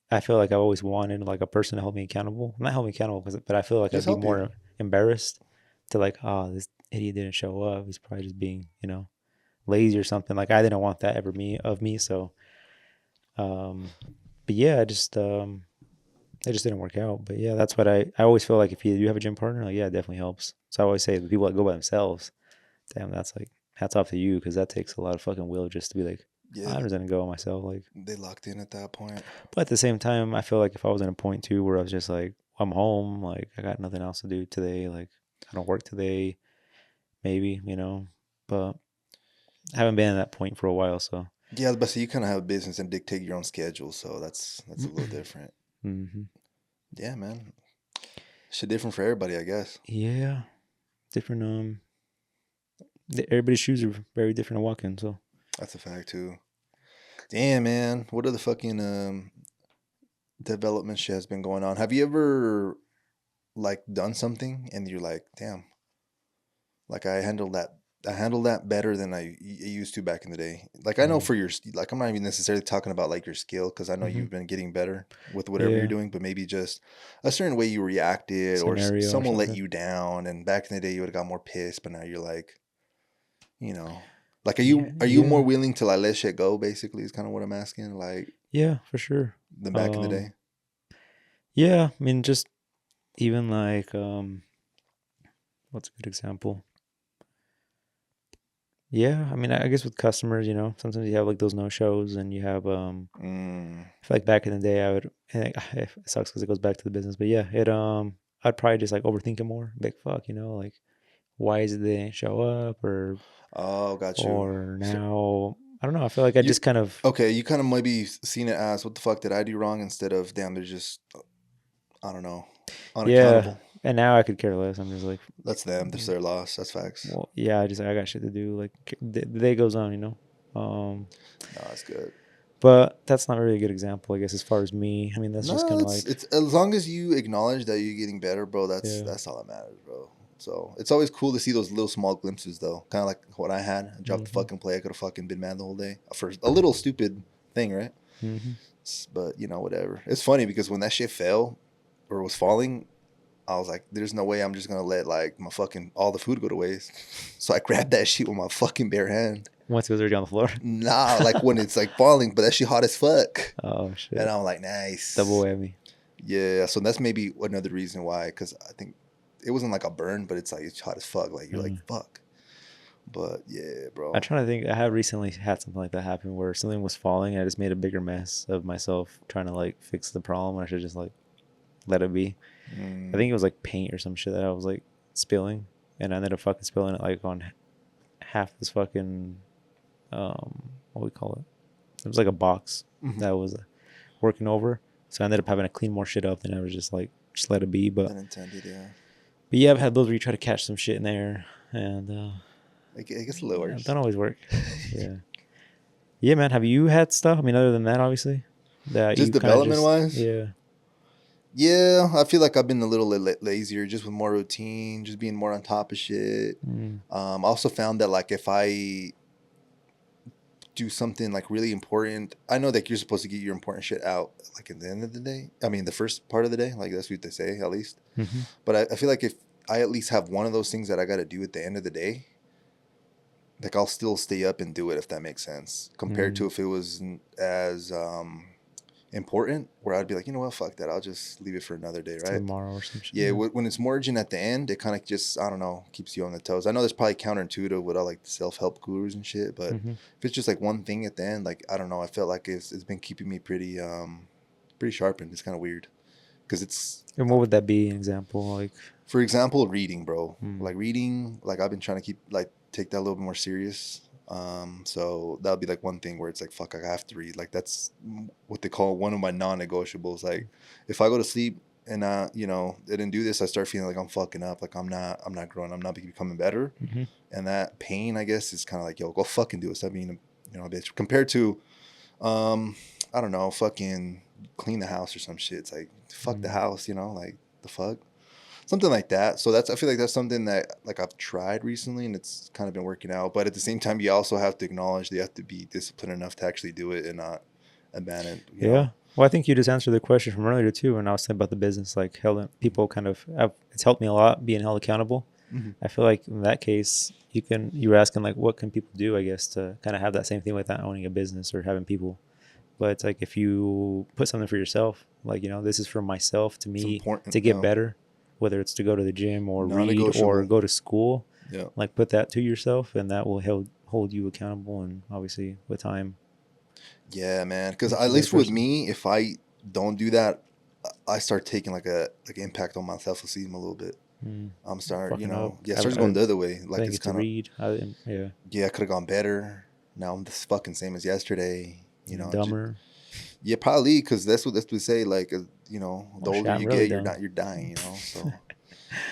I feel like I always wanted like a person to hold me accountable. Not hold me accountable, but I feel like just I'd be help you. more embarrassed to like, oh, this idiot didn't show up. He's probably just being, lazy or something. Like I didn't want that ever me of me. So, um, but yeah, it just didn't work out. But yeah, that's what I always feel like if you have a gym partner, like yeah, it definitely helps. So I always say the people that go by themselves, damn, that's like hats off to you because that takes a lot of fucking will just to be like, Yeah, I'm just gonna go myself. Like, they locked in at that point. but at the same time, I feel like if I was in a point too where I was just like, I'm home, like I got nothing else to do today, like I don't work today, maybe, but I haven't been in that point for a while, so. Yeah, but so you kind of have a business and dictate your own schedule, so that's a little different. Hmm. Yeah, man. Shit different for everybody, I guess. Yeah, different. Everybody's shoes are very different to walk in, so. That's a fact too. Damn, man. What other fucking development shit has been going on? Have you ever like done something and you're like, damn, like I handled that better than I used to back in the day. Like I know Mm. for your like I'm not even necessarily talking about like your skill because I know Hmm. you've been getting better with whatever you're Yeah, doing, but maybe just a certain way you reacted or scenario or someone let something. you down, and back in the day you would have got more pissed, but now you're like, you know, like Yeah, are you more yeah, willing to like let shit go? Basically, is kind of what I'm asking. Like yeah, for sure. than back in the Um, day. yeah, I mean, just even like, what's a good example? Yeah, I mean, I guess with customers, sometimes you have like those no shows, and you have Mm. I feel like back in the day, I would. And it sucks because it goes back to the business, but yeah, I'd probably just like overthink it more. Like fuck, like why is it they didn't show up, Oh, got you. or So now I don't know. I feel like I you just kind of okay? You kind of maybe seen it as what the fuck did I do wrong instead of damn, they're just I don't know, yeah, unaccountable. and now I could care less. I'm just like, That's them. That's yeah, their loss. That's facts. well, yeah, I got shit to do. Like the day goes on, No, that's good. but that's not really a good example, I guess, as far as me. I mean, that's just No, kind of like, it's as long as you acknowledge that you're getting better, bro. yeah, That's all that matters, bro. So it's always cool to see those little small glimpses, though. Kind of like what I had. I dropped the mm-hmm, fucking play. I could have fucking been mad the whole day for a little stupid thing, right? mm-hmm, But whatever. It's funny because when that shit fell or was falling, I was like, "There's no way I'm just gonna let like my fucking all the food go to waste." So I grabbed that shit with my fucking bare hand. once it was already on the floor. Nah, like when it's like falling, but that shit hot as fuck. Oh And shit, I'm like, double nice. whammy. Yeah, so that's maybe another reason why, because I think it wasn't like a burn, but it's like it's hot as fuck. Like you're like, Mm. fuck. But yeah, I'm bro. trying to think. I have recently had something like that happen where something was falling and I just made a bigger mess of myself trying to like fix the problem. I should just like let it be. I Mm, think it was like paint or some shit that I was like spilling, and I ended up fucking spilling it like on half this fucking what do we call it? It was like a box mhm. that I was working over, so I ended up having to clean more shit up than I was just let it be. But Unintended, yeah. yeah, I've had those where you try to catch some shit in there, and It gets a little yeah, it worse. don't always work. Yeah. Yeah, man. Have you had stuff? I mean, other than that, obviously, that Just you kind of development just, wise, yeah. Yeah, I feel like I've been a little lazier, just with more routine, just being more on top of shit. I also found that like if I do something like really important, I know that you're supposed to get your important shit out like at the end of the day. I mean, the first part of the day, like that's what they say at least. Mm-hmm. But I feel like if I at least have one of those things that I got to do at the end of the day, like I'll still stay up and do it if that makes sense. Compared to if it was as important, where I'd be like, you know what, fuck that, I'll just leave it for another day, right? Tomorrow or some shit. Yeah, when it's more urgent at the end, it kind of just, I don't know, keeps you on the toes. I know that's probably counterintuitive with all like the self-help gurus and shit, but Mm-hmm. if it's just like one thing at the end, like I don't know, I felt like it's been keeping me pretty sharpened. It's kind of weird because it's, And what would that be? An example, like, for example, reading, bro. mm. Like reading, like I've been trying to keep like take that a little bit more serious. So that'll be like one thing where it's like, fuck, I have to read. Like that's what they call one of my non-negotiables. Like if I go to sleep and you know, I didn't do this, I start feeling like I'm fucking up. Like I'm not growing. I'm not becoming better. Mm-hmm. And that pain, I guess, is kind of like, yo, go fucking do it. Stop being a, you know, a bitch. Compared to, I don't know, fucking clean the house or some shit. It's like, fuck the house, you know, like the fuck. Something like that. So that's, I feel like that's something that like I've tried recently and it's kind of been working out. But at the same time, you also have to acknowledge that you have to be disciplined enough to actually do it and not abandon, you Yeah. know. Well, I think you just answered the question from earlier too, when I was talking about the business. Like, held people kind of, it's helped me a lot being held accountable. Mm-hmm. I feel like in that case, you were asking like, what can people do? I guess to kind of have that same thing without owning a business or having people. But it's like if you put something for yourself, like, you know, this is for myself, to It's me, important. to get better, whether it's to go to the gym or read or Non-negotiable. go to school. Yeah. Like put that to yourself, and that will hold you accountable. And obviously, with time, Yeah, man. Because make you at a better least with person. me, if I don't do that, I start taking like a impact on my self-esteem a little bit. I'm starting, you Fucking up. know, yeah, starts going the other way. I Like didn't it's get to kind of, read. Yeah, yeah, I could have gone better. Now I'm the fucking same as yesterday. You know, dumber. yeah, probably because that's what we say. Like, you know, the Oh shit, older I'm you really get, dumb. you're dying. You know, so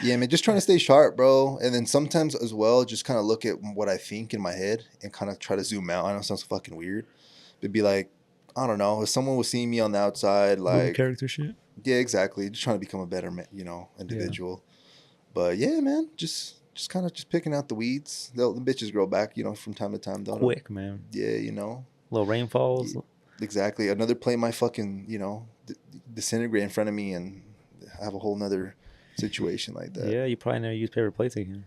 yeah, man, just trying to stay sharp, bro. And then sometimes as well, just kind of look at what I think in my head and kind of try to zoom out. I know it sounds fucking weird, but be like, I don't know, if someone was seeing me on the outside, Movie like, character shit. yeah, exactly, just trying to become a better, you know, Yeah. individual. But yeah, man, just kind of just picking out the weeds. The bitches grow back, you know, from time to time. Don't. Quick, man. Yeah, you know. Little rainfalls. Exactly. Another plane might fucking, you know, disintegrate in front of me and have a whole nother situation like that. Yeah, you probably never use paper plates again.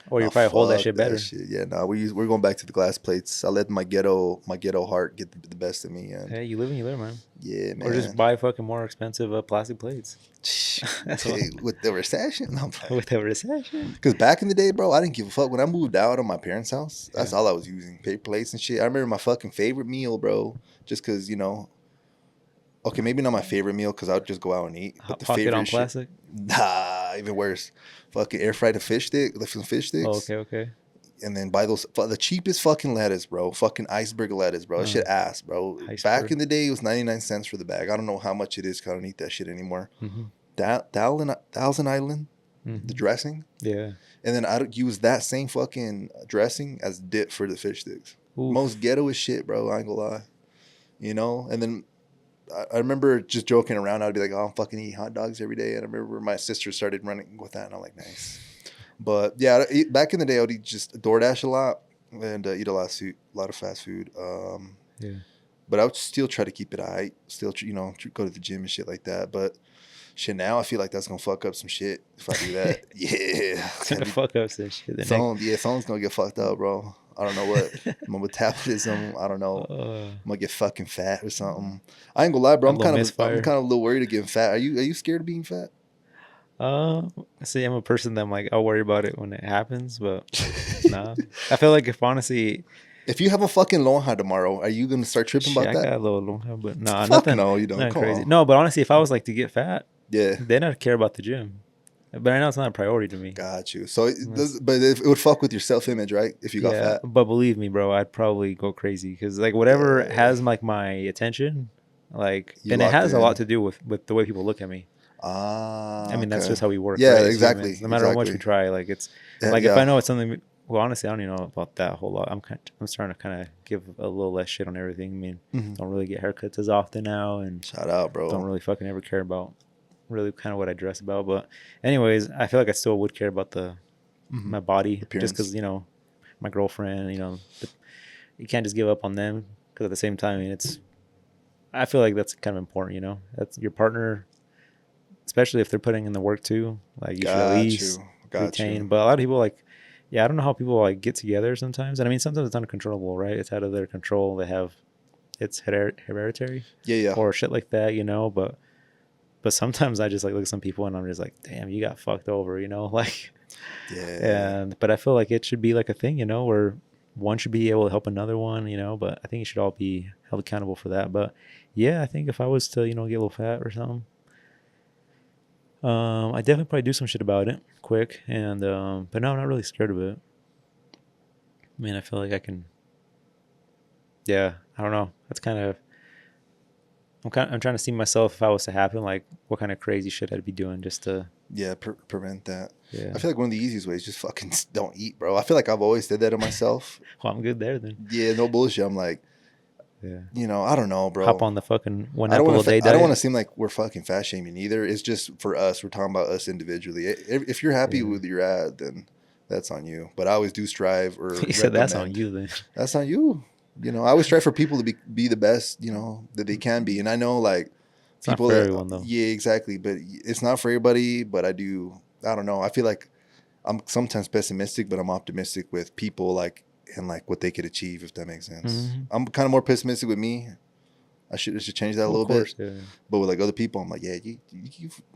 Or you Oh probably hold that fuck shit that better. shit. Yeah, no, we're going back to the glass plates. I let my ghetto heart get the best of me, and Hey, you live and you learn, man. yeah, Or just man. buy fucking more expensive plastic plates. That's what. Hey, with the recession, no, With the recession. because back in the day, bro, I didn't give a fuck. When I moved out of my parents' house, that's Yeah. all I was using, paper plates and shit. I remember my fucking favorite meal, bro, just because, you know, okay, maybe not my favorite meal because I would just go out and eat, but Hot the pocket on favorite shit, plastic. nah, even worse. Fucking air fried a fish stick, some fish Oh, sticks, okay. and then buy those the cheapest fucking lettuce, bro. Fucking iceberg lettuce, bro. That shit ass, bro. Back Iceberg. in the day, it was 99 cents for the bag. I don't know how much it is because I don't eat that shit anymore. Mm-hmm. Thousand Island, the Mm-hmm. dressing, Yeah. and then I'd use that same fucking dressing as dip for the fish sticks. Most Oof. ghetto as shit, bro. I ain't gonna lie. You know, and then I remember just joking around. I'd be like, "Oh, I'm fucking eat hot dogs every day." And I remember my sister started running with that, and I'm like, "Nice." But yeah, back in the day, I would eat just DoorDash a lot and eat a lot of fast food. Yeah. But I would still try to keep it high. Still, you know, go to the gym and shit like that. But shit, now I feel like that's gonna fuck up some shit if I do that. Yeah, It's gonna fuck up some shit. someone's gonna get fucked up, bro. I don't know what. My metabolism, I don't know. uh, I'm gonna get fucking fat or something. I ain't gonna lie, bro. a I'm little kind of misfire. a little worried of getting fat. Are you scared of being fat? See, I'm a person that I'm like, I'll worry about it when it happens, but nah. I feel like if honestly, If you have a fucking lonja tomorrow, are you gonna start tripping shit, about I that? got a little long hair, but nah, Fuck no, you don't. nothing Come crazy. on. No, but honestly, if I was like to get fat, Yeah, then I'd care about the gym. But I know it's not a priority to me. got you. So, Unless- but it would fuck with your self image, right? If you got yeah, fat. but believe me, bro, I'd probably go crazy because like whatever Yeah, has like my attention, like, you and it locked has a lot in. to do with the way people look at me. I Ah, mean, that's okay. just how we work, Yeah, right? As humans, exactly, no matter how much we exactly. try, like it's like if I Yeah, know it's something. Well, honestly, I don't even know about that a whole lot. I'm starting to kind of give a little less shit on everything. I mean, hmm. don't really get haircuts as often now, and Shout out, don't bro. really fucking ever care about really kind of what I dress about. But anyways, I feel like I still would care about my body just Appearance. because my girlfriend. You can't just give up on them because at the same time, I mean, I feel like that's kind of important. That's your partner, especially if they're putting in the work too. Like you should at Got least you. Got you. retain. But a lot of people yeah, I don't know how people like get together sometimes. And I mean, sometimes it's uncontrollable, right? It's out of their control. It's hereditary Yeah, yeah. or shit like that, but sometimes I just like look at some people and I'm just like, damn, you got fucked over, like, Yeah. but I feel like it should be like a thing, where one should be able to help another one, but I think you should all be held accountable for that. But yeah, I think if I was to, get a little fat or something, I definitely probably do some shit about it quick. And, but no, I'm not really scared of it. I mean, I feel like I can, yeah, I don't know. That's I'm trying to see myself if I was to happen, like what kind of crazy shit I'd be doing just to, Yeah, prevent that. yeah. I feel like one of the easiest ways is just fucking don't eat, bro. I feel like I've always said that to myself. Well, I'm good there then. Yeah, no bullshit. I'm like, Yeah. I don't know, Hop bro. on the fucking one I don't apple want a day to. I don't want to diet. seem like we're fucking fat shaming either. It's just for us. We're talking about us individually. If you're happy Yeah. with your ad, then that's on you. But I always do strive or He said that's on recommend. you then. That's on you. I always try for people to be the best, that they can be. And I know like It's not people for that, everyone though. yeah, exactly. But it's not for everybody. But I don't know. I feel like I'm sometimes pessimistic, but I'm optimistic with people like and like what they could achieve, if that makes sense. Mm-hmm. I'm kind of more pessimistic with me. I should change that a Well, of little bit. course, yeah. But with like other people, I'm like, yeah,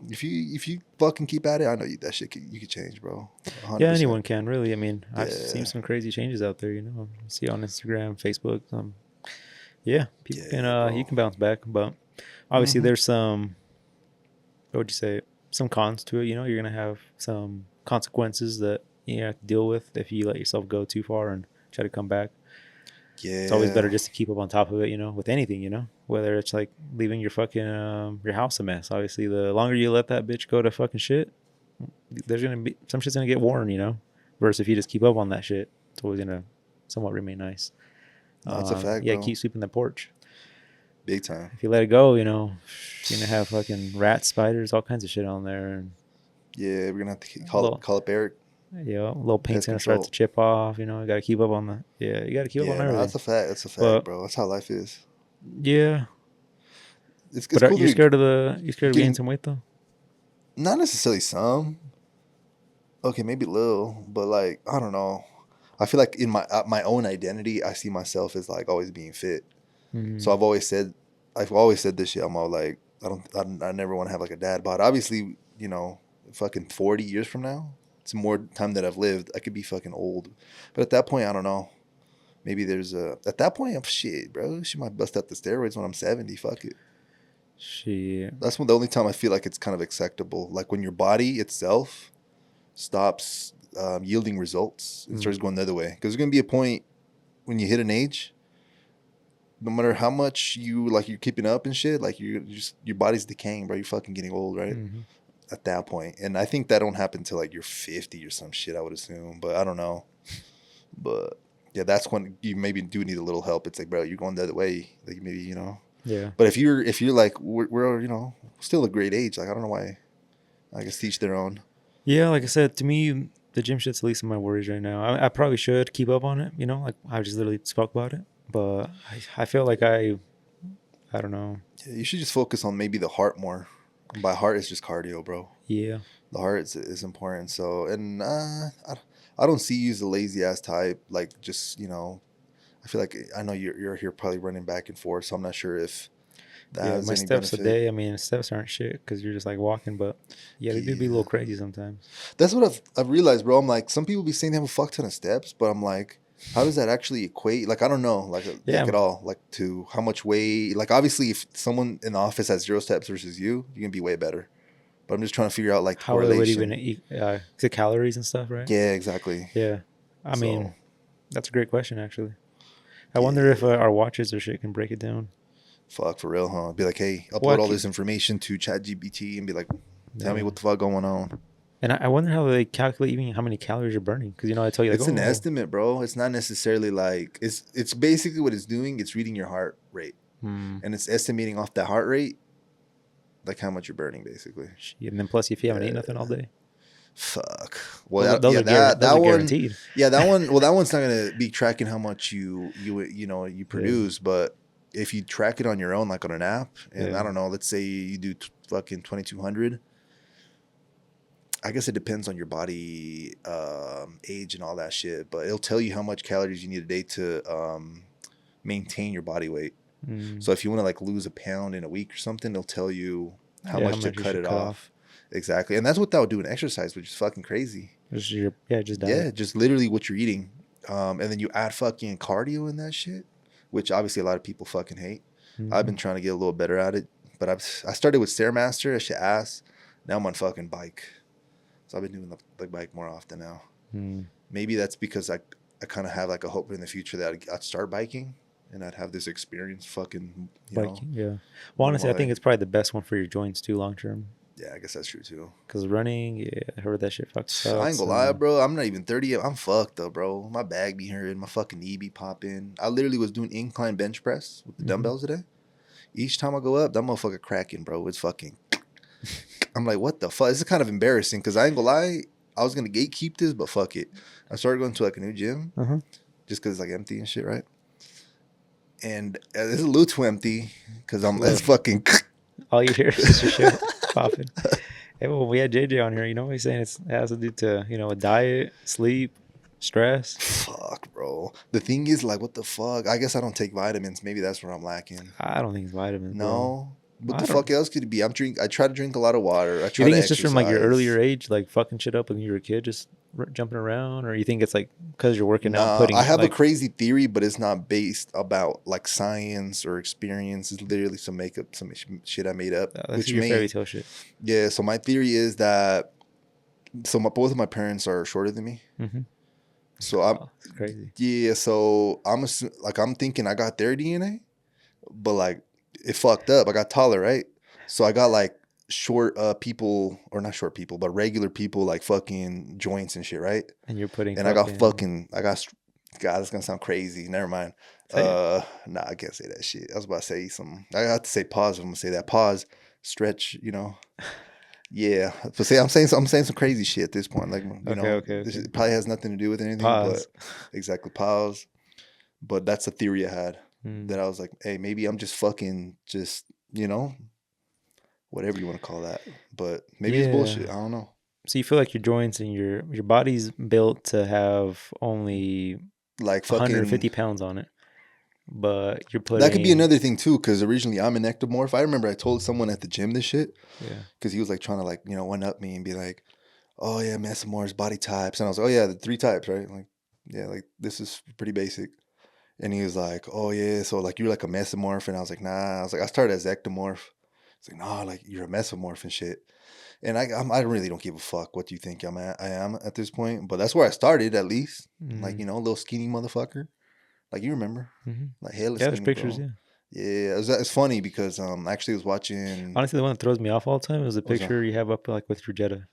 if you fucking keep at it, I know that shit you could change, bro. Yeah, 100%. anyone can really. I mean, I've seen Yeah, some crazy changes out there. You see on Instagram, Facebook. Yeah, people can. yeah, You bro. can bounce back, but obviously Hmm. there's some. What would you say? Some cons to it. You're gonna have some consequences that you have to deal with if you let yourself go too far and try to come back. It's always better Yeah, just to keep up on top of it, with anything, whether it's like leaving your fucking your house a mess. Obviously, the longer you let that bitch go to fucking shit, there's gonna be some shit's gonna get worn, Versus if you just keep up on that shit, it's always gonna somewhat remain nice. no, it's a fact, Yeah, bro. keep sweeping the porch. Big time. If you let it go, you're gonna have fucking rats, spiders, all kinds of shit on there, and Yeah, we're gonna have to a little, call up Eric. little paint's Pest gonna start to control. chip off. You got to keep up on you got to keep up on Yeah, no, everything. that's a fact. That's a fact, But bro. That's how life is. yeah, It's but cool you're to be scared you scared of gaining getting some weight though. not necessarily some. Okay, maybe a little, but like I don't know. I feel like in my own identity, I see myself as like always being fit. So Mm-hmm. I've always said this shit. I'm all like, I never want to have like a dad bod. Obviously, fucking 40 years from now, it's more time that I've lived. I could be fucking old, but at that point, I don't know. Maybe at that point, I'm shit, bro. She might bust out the steroids when I'm 70. Fuck it. Shit. That's the only time I feel like it's kind of acceptable. Like when your body itself stops yielding results and starts Mm. going the other way. Because there's gonna be a point when you hit an age, no matter how much you're keeping up and shit, like your body's decaying, bro. You're fucking getting old, right? Mm-hmm. At that point. And I think that don't happen till like you're 50 or some shit, I would assume. But I don't know. But yeah, that's when you maybe do need a little help. It's like, bro, you're going the other way. Like maybe. Yeah. But if you're like we're still a great age, like I don't know why. I guess teach their own. Yeah, like I said, to me, the gym shit's the least of my worries right now. I probably should keep up on it, like I just literally spoke about it. But I feel like I don't know. Yeah, you should just focus on maybe the heart more. And by heart, it's just cardio, bro. Yeah. The heart is important. So, and I don't see you as a lazy ass type. Like, just I feel like I know you're here probably running back and forth. So I'm not sure if that Yeah, has my any steps a benefit. day. I mean, steps aren't shit because you're just like walking, but yeah, they do be a Yeah, little crazy sometimes. that's what I've realized, bro. I'm like, some people be saying they have a fuck ton of steps, but I'm like, how does that actually equate? Like, I don't know, like Yeah, at all, like to how much weight. Like, obviously, if someone in the office has 0 steps versus you're gonna be way better. But I'm just trying to figure out like the how it would even correlation. eat the calories and stuff, right? Yeah, exactly. Yeah, I So mean, that's a great question actually. I wonder if yeah, our watches or shit can break it down. fuck for real, huh? Be like, hey, upload What? all this information to ChatGPT and be like, tell me Yeah. what the fuck going on. And I wonder how they calculate even how many calories you're burning because I tell you like, It's an oh, estimate, bro. It's not necessarily like it's basically what it's doing. It's reading your heart rate hmm, and it's estimating off that heart rate Like how much you're burning, basically. And then plus, if you haven't ate nothing all day, Fuck. those, Well, those yeah, are that one. guaranteed. Yeah, that one. Well, that one's not gonna be tracking how much you produce, but if you track it on your own, like on an app, and I don't know, let's say you do fucking 2,200. I guess it depends on your body age and all that shit, but it'll tell you how much calories you need a day to maintain your body weight. So if you want to like lose a pound in a week or something, they'll tell you how much to cut it off. Exactly. And that's without doing exercise, which is fucking crazy. Just diet. Yeah, just literally what you're eating. And then you add fucking cardio in that shit, which obviously a lot of people fucking hate. I've been trying to get a little better at it, but I started with Stairmaster, that shit ass. Now I'm on fucking bike. So I've been doing the bike more often now. Maybe that's because I kind of have like a hope in the future that I'd start biking and I'd have this experience fucking biking. Yeah. Well, honestly, I think it's probably the best one for your joints too, long term. Yeah, I guess that's true too. Because running, yeah, I heard that shit fucks up. I ain't gonna lie, bro. I'm not even 30 yet. I'm fucked up, bro. My back be hurting. My fucking knee be popping. I literally was doing incline bench press with the dumbbells today. Each time I go up, that motherfucker cracking, bro. It's fucking... I'm like, what the fuck? This is kind of embarrassing because I ain't gonna lie. I was gonna gatekeep this, but fuck it. I started going to like a new gym just because it's like empty and shit, right? And this is a little too empty because it's fucking... All you hear is your shit popping. Hey, well, we had JJ on here. You know what he's saying? It has to do to, with diet, sleep, stress. Fuck, bro. The thing is, like, what the fuck? I guess I don't take vitamins. Maybe that's where I'm lacking. I don't think it's vitamins. No. What the fuck else could it be? I try to drink a lot of water. I try you think to it's just from like your earlier age, like fucking shit up when you were a kid, just jumping around, or you think it's like because you're working out? I have a crazy theory, but it's not based about like science or experience. It's literally some shit I made up. That's your fairy tale shit. Yeah. So my theory is that both of my parents are shorter than me. So it's crazy. Yeah. So I'm thinking I got their DNA, but like it fucked up. I got taller, right? So I got like short people, or not short people, but regular people, like fucking joints and shit, right? And you're putting and God, it's gonna sound crazy. Never mind. Nah, I can't say that shit. I was about to say something. I have to say pause. I'm gonna say that. Pause. Stretch. Yeah. But I'm saying some crazy shit at this point. Like this probably has nothing to do with anything. Pause. But exactly. Pause. But that's a theory I had. That I was like, hey, maybe I'm just fucking whatever you want to call that. But maybe it's bullshit. I don't know. So you feel like your joints and your body's built to have only like 150 pounds on it. But you're putting... That could be another thing too, because originally I'm an ectomorph. I remember I told someone at the gym this shit. Yeah. Because he was like trying to like, one up me and be like, oh yeah, mesomorphs, body types. And I was like, oh yeah, the 3 types, right? Like, yeah, like this is pretty basic. And he was like, oh yeah, so like you're like a mesomorph. And I was like, nah. I was like, I started as ectomorph. It's like, nah, like you're a mesomorph and shit. And I really don't give a fuck what you think I am at this point. But that's where I started, at least. Like, a little skinny motherfucker. Like, you remember. Like, hella skinny, there's pictures, bro. Yeah, it's funny because I actually was watching... Honestly, the one that throws me off all the time is the picture you have up like with your Jetta.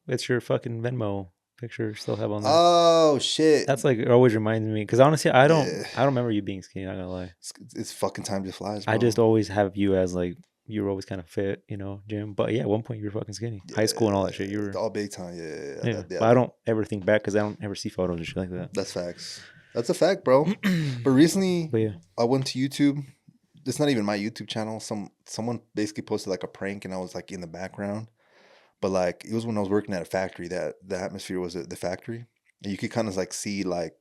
It's your fucking Venmo picture you still have on there. Oh, shit. That's like, it always reminds me. Because honestly, I don't remember you being skinny, not gonna lie. It's fucking time just flies, bro. I just always have you as like... You were always kind of fit, Jim. But yeah, at one point you were fucking skinny. Yeah, high school and all that shit. You were all big time. Yeah. But I don't ever think back because I don't ever see photos and shit like that. That's facts. That's a fact, bro. But recently, I went to YouTube. It's not even my YouTube channel. Someone basically posted like a prank, and I was like in the background. But like it was when I was working at a factory that the atmosphere was at the factory, and you could kind of like see like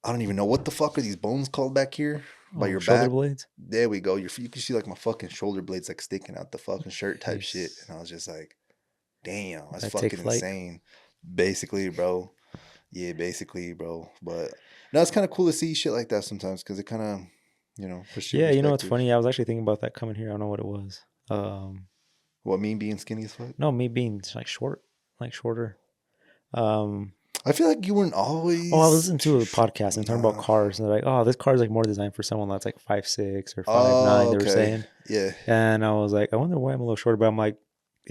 I don't even know what the fuck are these bones called back here. By your shoulder back. Blades? There we go. You can see like my fucking shoulder blades like sticking out the fucking shirt type shit. And I was just like, damn, that's fucking insane. Basically, bro. Yeah, basically, bro. But no, it's kind of cool to see shit like that sometimes because it kind of, pushes you. Yeah, what's funny? I was actually thinking about that coming here. I don't know what it was. What, me being skinny as fuck? No, me being like shorter. I feel like you weren't always... Oh, I listened to a podcast and talking about cars. And they're like, oh, this car is like more designed for someone that's like 5'6" or 5'9", they were saying. Yeah. And I was like, I wonder why I'm a little shorter. But I'm like,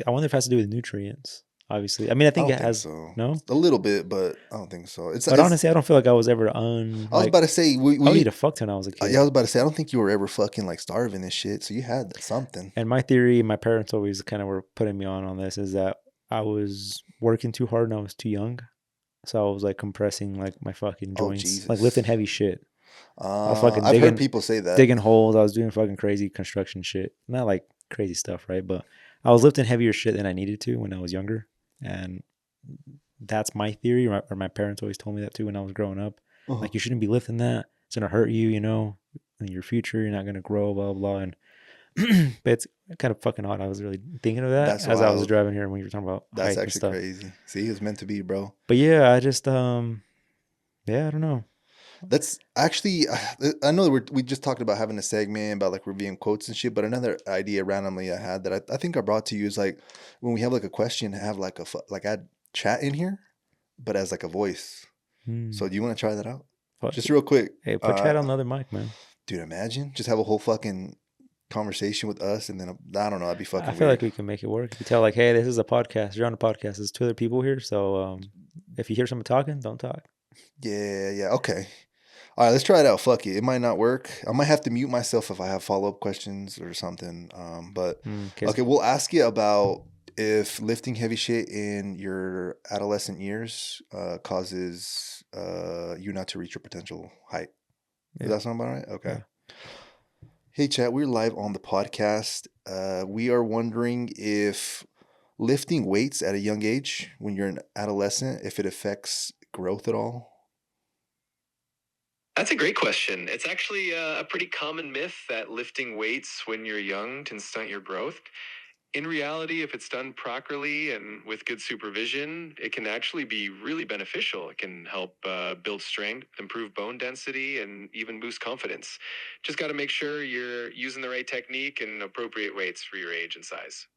I wonder if it has to do with nutrients. obviously. I mean, I I think don't it think has so. no. A little bit, but I don't think so. But honestly, I don't feel like I was ever I was like about to say I would eat a fuck ton when I was a yeah, I kid. was about to say I don't think you were ever fucking like starving and shit. So you had something. And my theory, my parents always kind of were putting me on this, is that I was working too hard and I was too young. So I was like compressing like my fucking Oh joints, like lifting Jesus. heavy shit. I was fucking I've heard people say that. digging holes. I was doing fucking crazy construction shit. Not like crazy stuff, right? But I was lifting heavier shit than I needed to when I was younger. And that's my theory, or my parents always told me that too when I was growing up. Uh-huh. Like, you shouldn't be lifting that. It's gonna hurt you, in your future. You're not gonna grow, blah blah. And but it's kind of fucking odd. I was really thinking of that That's as I was wild. driving here when you were talking about That's height and actually stuff. crazy. See, it was meant to be, bro. But yeah, I just yeah, I don't know. That's actually, I know we just talked about having a segment about like reviewing quotes and shit, but another idea randomly I had that I think I brought to you is like when we have like a question, have like like add chat in here, but as like a voice. So do you want to try that out? Fuck Just it. real quick. Hey, put chat on the other mic, man. Dude, imagine just have a whole fucking conversation with us and then I don't know, that'd be I fucking feel like weird. we can make it work. If you tell like, hey, this is a podcast. You're on a podcast. There's two other people here. So if you hear someone talking, don't talk. Yeah. Okay. All right, let's try it out. Fuck it. It might not work. I might have to mute myself if I have follow-up questions or something. But Cause okay, we'll ask you about if lifting heavy shit in your adolescent years causes you not to reach your potential height. Does yeah, that sound about right? Okay. yeah. Hey, chat, we're live on the podcast. We are wondering if lifting weights at a young age when you're an adolescent, if it affects growth at all. That's a great question. It's actually a pretty common myth that lifting weights when you're young can stunt your growth. In reality, if it's done properly and with good supervision, it can actually be really beneficial. It can help build strength, improve bone density, and even boost confidence. Just got to make sure you're using the right technique and appropriate weights for your age and size.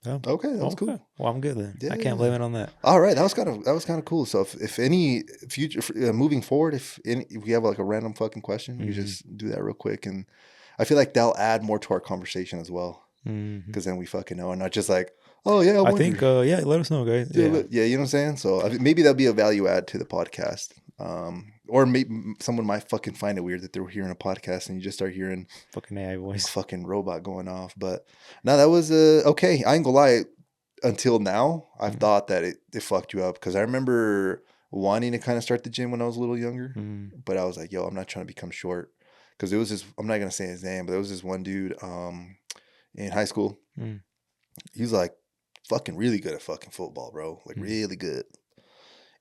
Oh, Okay, that was okay. cool. Well, I'm good then. Yeah. I can't blame it on that. All right, that was kind of cool. So if any future moving forward, if we have like a random fucking question, we just do that real quick, and I feel like that'll add more to our conversation as well, because then we fucking know, and not just like, oh yeah, I think yeah, let us know, guys. yeah, you know what I'm saying. So maybe that'll be a value add to the podcast. Or maybe someone might fucking find it weird that they're hearing a podcast and you just start hearing fucking AI voice, a fucking robot going off. But no, that was okay. I ain't gonna lie. Until now, I've thought that it fucked you up because I remember wanting to kind of start the gym when I was a little younger, but I was like, yo, I'm not trying to become short because it was this. I'm not gonna say his name, but there was this one dude in high school. He was like fucking really good at fucking football, bro. Like really good.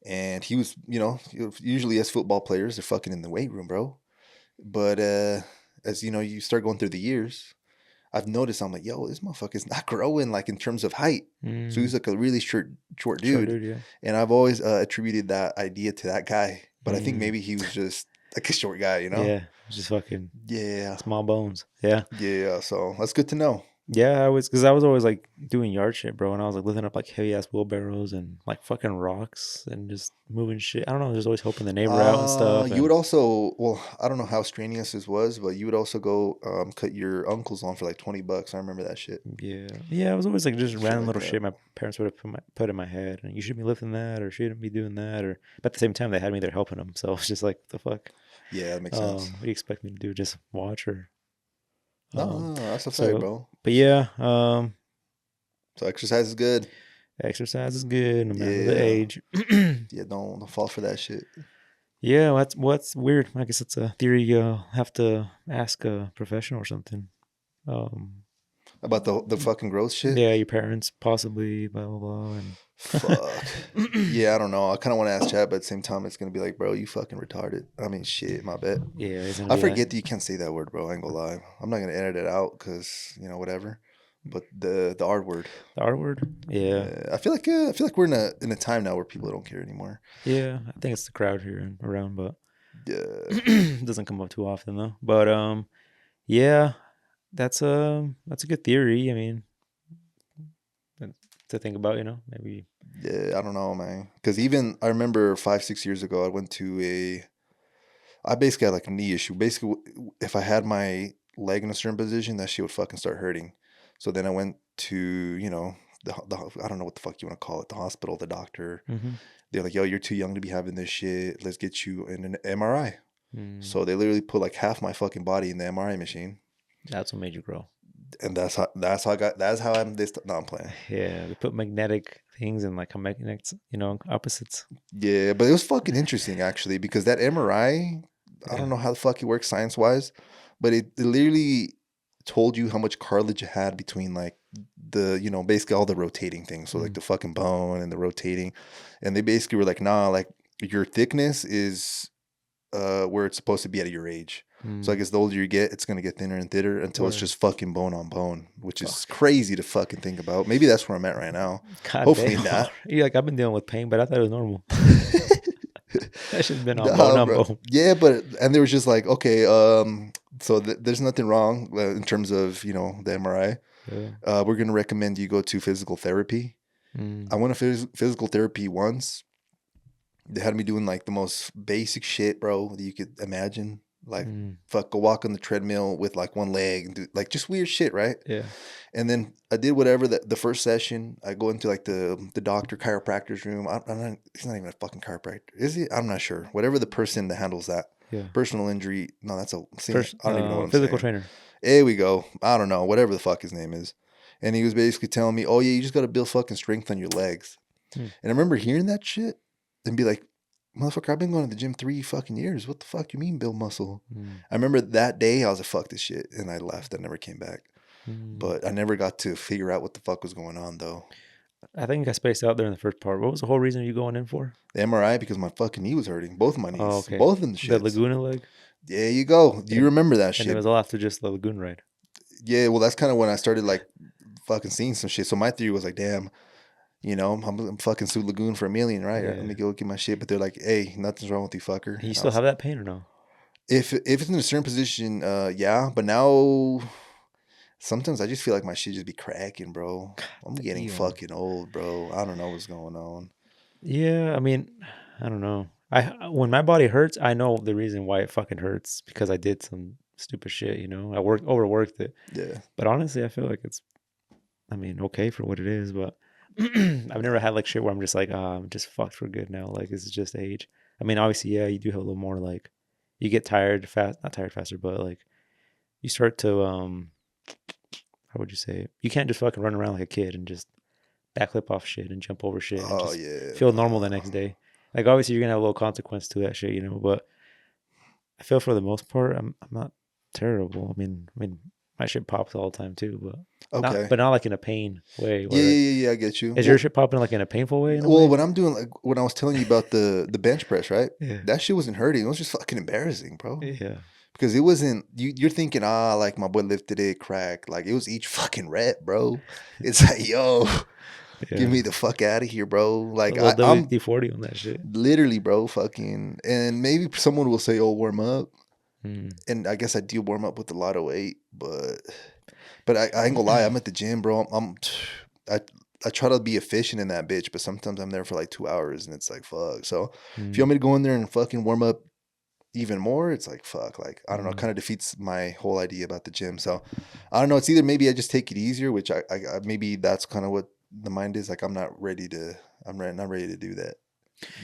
And he was, usually as football players, they're fucking in the weight room, bro. But as you know, you start going through the years, I've noticed I'm like, yo, this motherfucker's not growing like in terms of height. So he's like a really short dude. yeah. And I've always attributed that idea to that guy. But I think maybe he was just like a short guy, Yeah, just fucking small bones. Yeah. Yeah. So that's good to know. Yeah, I was always like doing yard shit, bro, and I was like lifting up like heavy ass wheelbarrows and like fucking rocks and just moving shit. I don't know, just always helping the neighbor out and stuff. You would also, well, I don't know how strenuous this was, but you would also go cut your uncle's lawn for like $20. I remember that shit. Yeah, I was always like just random like little that. shit my parents would have put in my head, and you shouldn't be lifting that or shouldn't be doing that, or but at the same time they had me there helping them, so it's just like the fuck. Yeah, that makes sense. What do you expect me to do? Just watch or? No, that's a fact, bro. But yeah, so exercise is good. Exercise is good no matter the age. Yeah, don't fall for that shit. Yeah, what's weird. I guess it's a theory you'll have to ask a professional or something. About the fucking growth shit? Yeah, your parents possibly, blah, blah, blah. And fuck. Yeah, I don't know. I kind of want to ask Chad, but at the same time, it's going to be like, bro, you fucking retarded. I mean, shit, my bad. Yeah, I forget that you can't say that word, bro. I ain't gonna lie. I'm not going to edit it out because, whatever. But the R word. The R word? Yeah. I feel like we're in a time now where people don't care anymore. Yeah, I think it's the crowd here and around, but yeah, it doesn't come up too often though. But yeah, that's a good theory. I mean, to think about, maybe. Yeah, I don't know, man. Because even I remember 5-6 years ago, I basically had like a knee issue. Basically, if I had my leg in a certain position, that shit would fucking start hurting. So then I went to, I don't know what the fuck you want to call it, the hospital, the doctor. Mm-hmm. They're like, yo, you're too young to be having this shit. Let's get you in an MRI. Mm. So they literally put like half my fucking body in the MRI machine. That's what made you grow. And that's how I'm this. No, I'm playing. Yeah, they put magnetic things and like magnetic, opposites. Yeah, but it was fucking interesting actually because that MRI, I don't know how the fuck it works science wise, but it literally told you how much cartilage you had between like the, basically all the rotating things. So like the fucking bone and the rotating. And they basically were like, nah, like your thickness is where it's supposed to be at your age. So I guess the older you get, it's gonna get thinner and thinner until it's just fucking bone on bone, which is crazy to fucking think about. Maybe that's where I'm at right now. God Hopefully damn. not. You're like, I've been dealing with pain, but I thought it was normal. That shit's been on bone on bone. Yeah, and they was just like, okay, so there's nothing wrong in terms of the MRI. Yeah. We're gonna recommend you go to physical therapy. I went to physical therapy once. They had me doing like the most basic shit, bro, that you could imagine. Like, fuck, go walk on the treadmill with like one leg and do like just weird shit, right? Yeah. And then I did whatever the first session. I go into like the doctor chiropractor's room. He's not even a fucking chiropractor, is he? I'm not sure. Whatever the person that handles that personal injury. No, that's I don't even know what I'm physical saying. trainer. There we go. I don't know. Whatever the fuck his name is. And he was basically telling me, oh yeah, you just got to build fucking strength on your legs. And I remember hearing that shit and be like, motherfucker, I've been going to the gym 3 fucking years. What the fuck you mean build muscle? I remember that day I was like, fuck this shit. And I left. I never came back. But I never got to figure out what the fuck was going on though. I think I spaced out there in the first part. What was the whole reason you going in for? The MRI, because my fucking knee was hurting. Both of my knees. Oh, okay. Both of them shits. The Laguna leg? There you go. Do you remember that shit? And it was all after just the Lagoon ride. Yeah, well, that's kind of when I started like fucking seeing some shit. So my theory was like, damn, I'm fucking Sue Lagoon for $1 million, right? Yeah. Let me go get my shit. But they're like, hey, nothing's wrong with you, fucker. You still have that pain or no? If it's in a certain position, yeah. But now, sometimes I just feel like my shit just be cracking, bro. I'm getting fucking old, bro. I don't know what's going on. Yeah, I mean, I don't know. When my body hurts, I know the reason why it fucking hurts because I did some stupid shit. I overworked it. Yeah. But honestly, I feel like it's, okay for what it is. But I've never had like shit where I'm just like, I'm just fucked for good now. Like, this is just age. Obviously, yeah, you do have a little more like, you get tired fast, not tired faster, but like, you start to, how would you say it? You can't just fucking run around like a kid and just backflip off shit and jump over shit and just feel normal the next day. Like, obviously, you're gonna have a little consequence to that shit, but I feel for the most part, I'm not terrible. I mean, my shit pops all the time too, but not like in a pain way. Yeah, I get you. Is your shit popping like in a painful way? When I'm doing like when I was telling you about the bench press, right? Yeah. That shit wasn't hurting. It was just fucking embarrassing, bro. Yeah. Because it wasn't you're thinking, like my boy lifted it, crack. Like it was each fucking rep, bro. It's like, yo, get me the fuck out of here, bro. Like I'm WD-40 on that shit. Literally, bro, fucking. And maybe someone will say, oh, warm up. And I guess I do warm up with a lot of weight, but I ain't gonna lie, I'm at the gym, bro. I try to be efficient in that bitch, but sometimes I'm there for like 2 hours and it's like fuck. So if you want me to go in there and fucking warm up even more, it's like fuck. Like I don't know, it kind of defeats my whole idea about the gym. So I don't know. It's either maybe I just take it easier, which I maybe that's kind of what the mind is. Like I'm not ready to do that.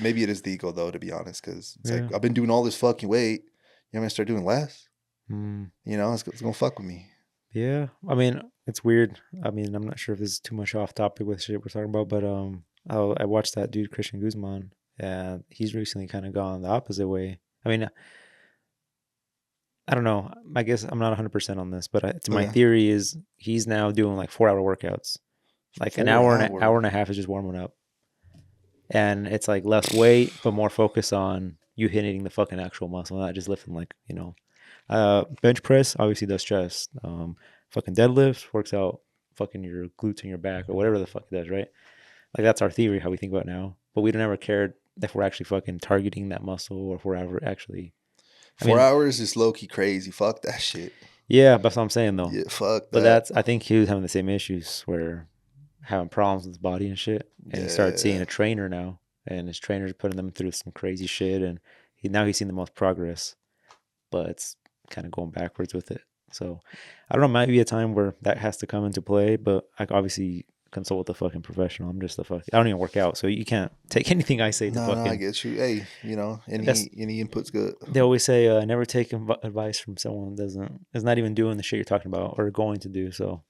Maybe it is the ego though, to be honest, because it's like I've been doing all this fucking weight. You want me to start doing less? It's gonna fuck with me. Yeah, it's weird. I'm not sure if this is too much off topic with shit we're talking about, but I watched that dude Christian Guzman, and he's recently kind of gone the opposite way. I don't know. I guess I'm not 100% on this, but my theory is he's now doing like 4-hour workouts, like an hour and a half is just warming up, and it's like less weight but more focus on you hitting the fucking actual muscle, not just lifting like bench press obviously does chest, fucking deadlift works out fucking your glutes and your back or whatever the fuck it does, right? Like that's our theory, how we think about it now, but we don't ever cared if we're actually fucking targeting that muscle or if we're ever actually 4 hours is low-key crazy. Fuck that shit. Yeah, that's what I'm saying though. Yeah, fuck that. But I think he was having the same issues where having problems with his body and shit, and he started seeing a trainer now, and his trainer's putting them through some crazy shit, and he's seen the most progress, but it's kind of going backwards with it. So I don't know, might be a time where that has to come into play, but like obviously consult with a fucking professional. I'm just I don't even work out, so you can't take anything I say to No, fucking. I get you. Hey, you know, That's- any input's good. They always say never take advice from someone that is not even doing the shit you're talking about or going to do. So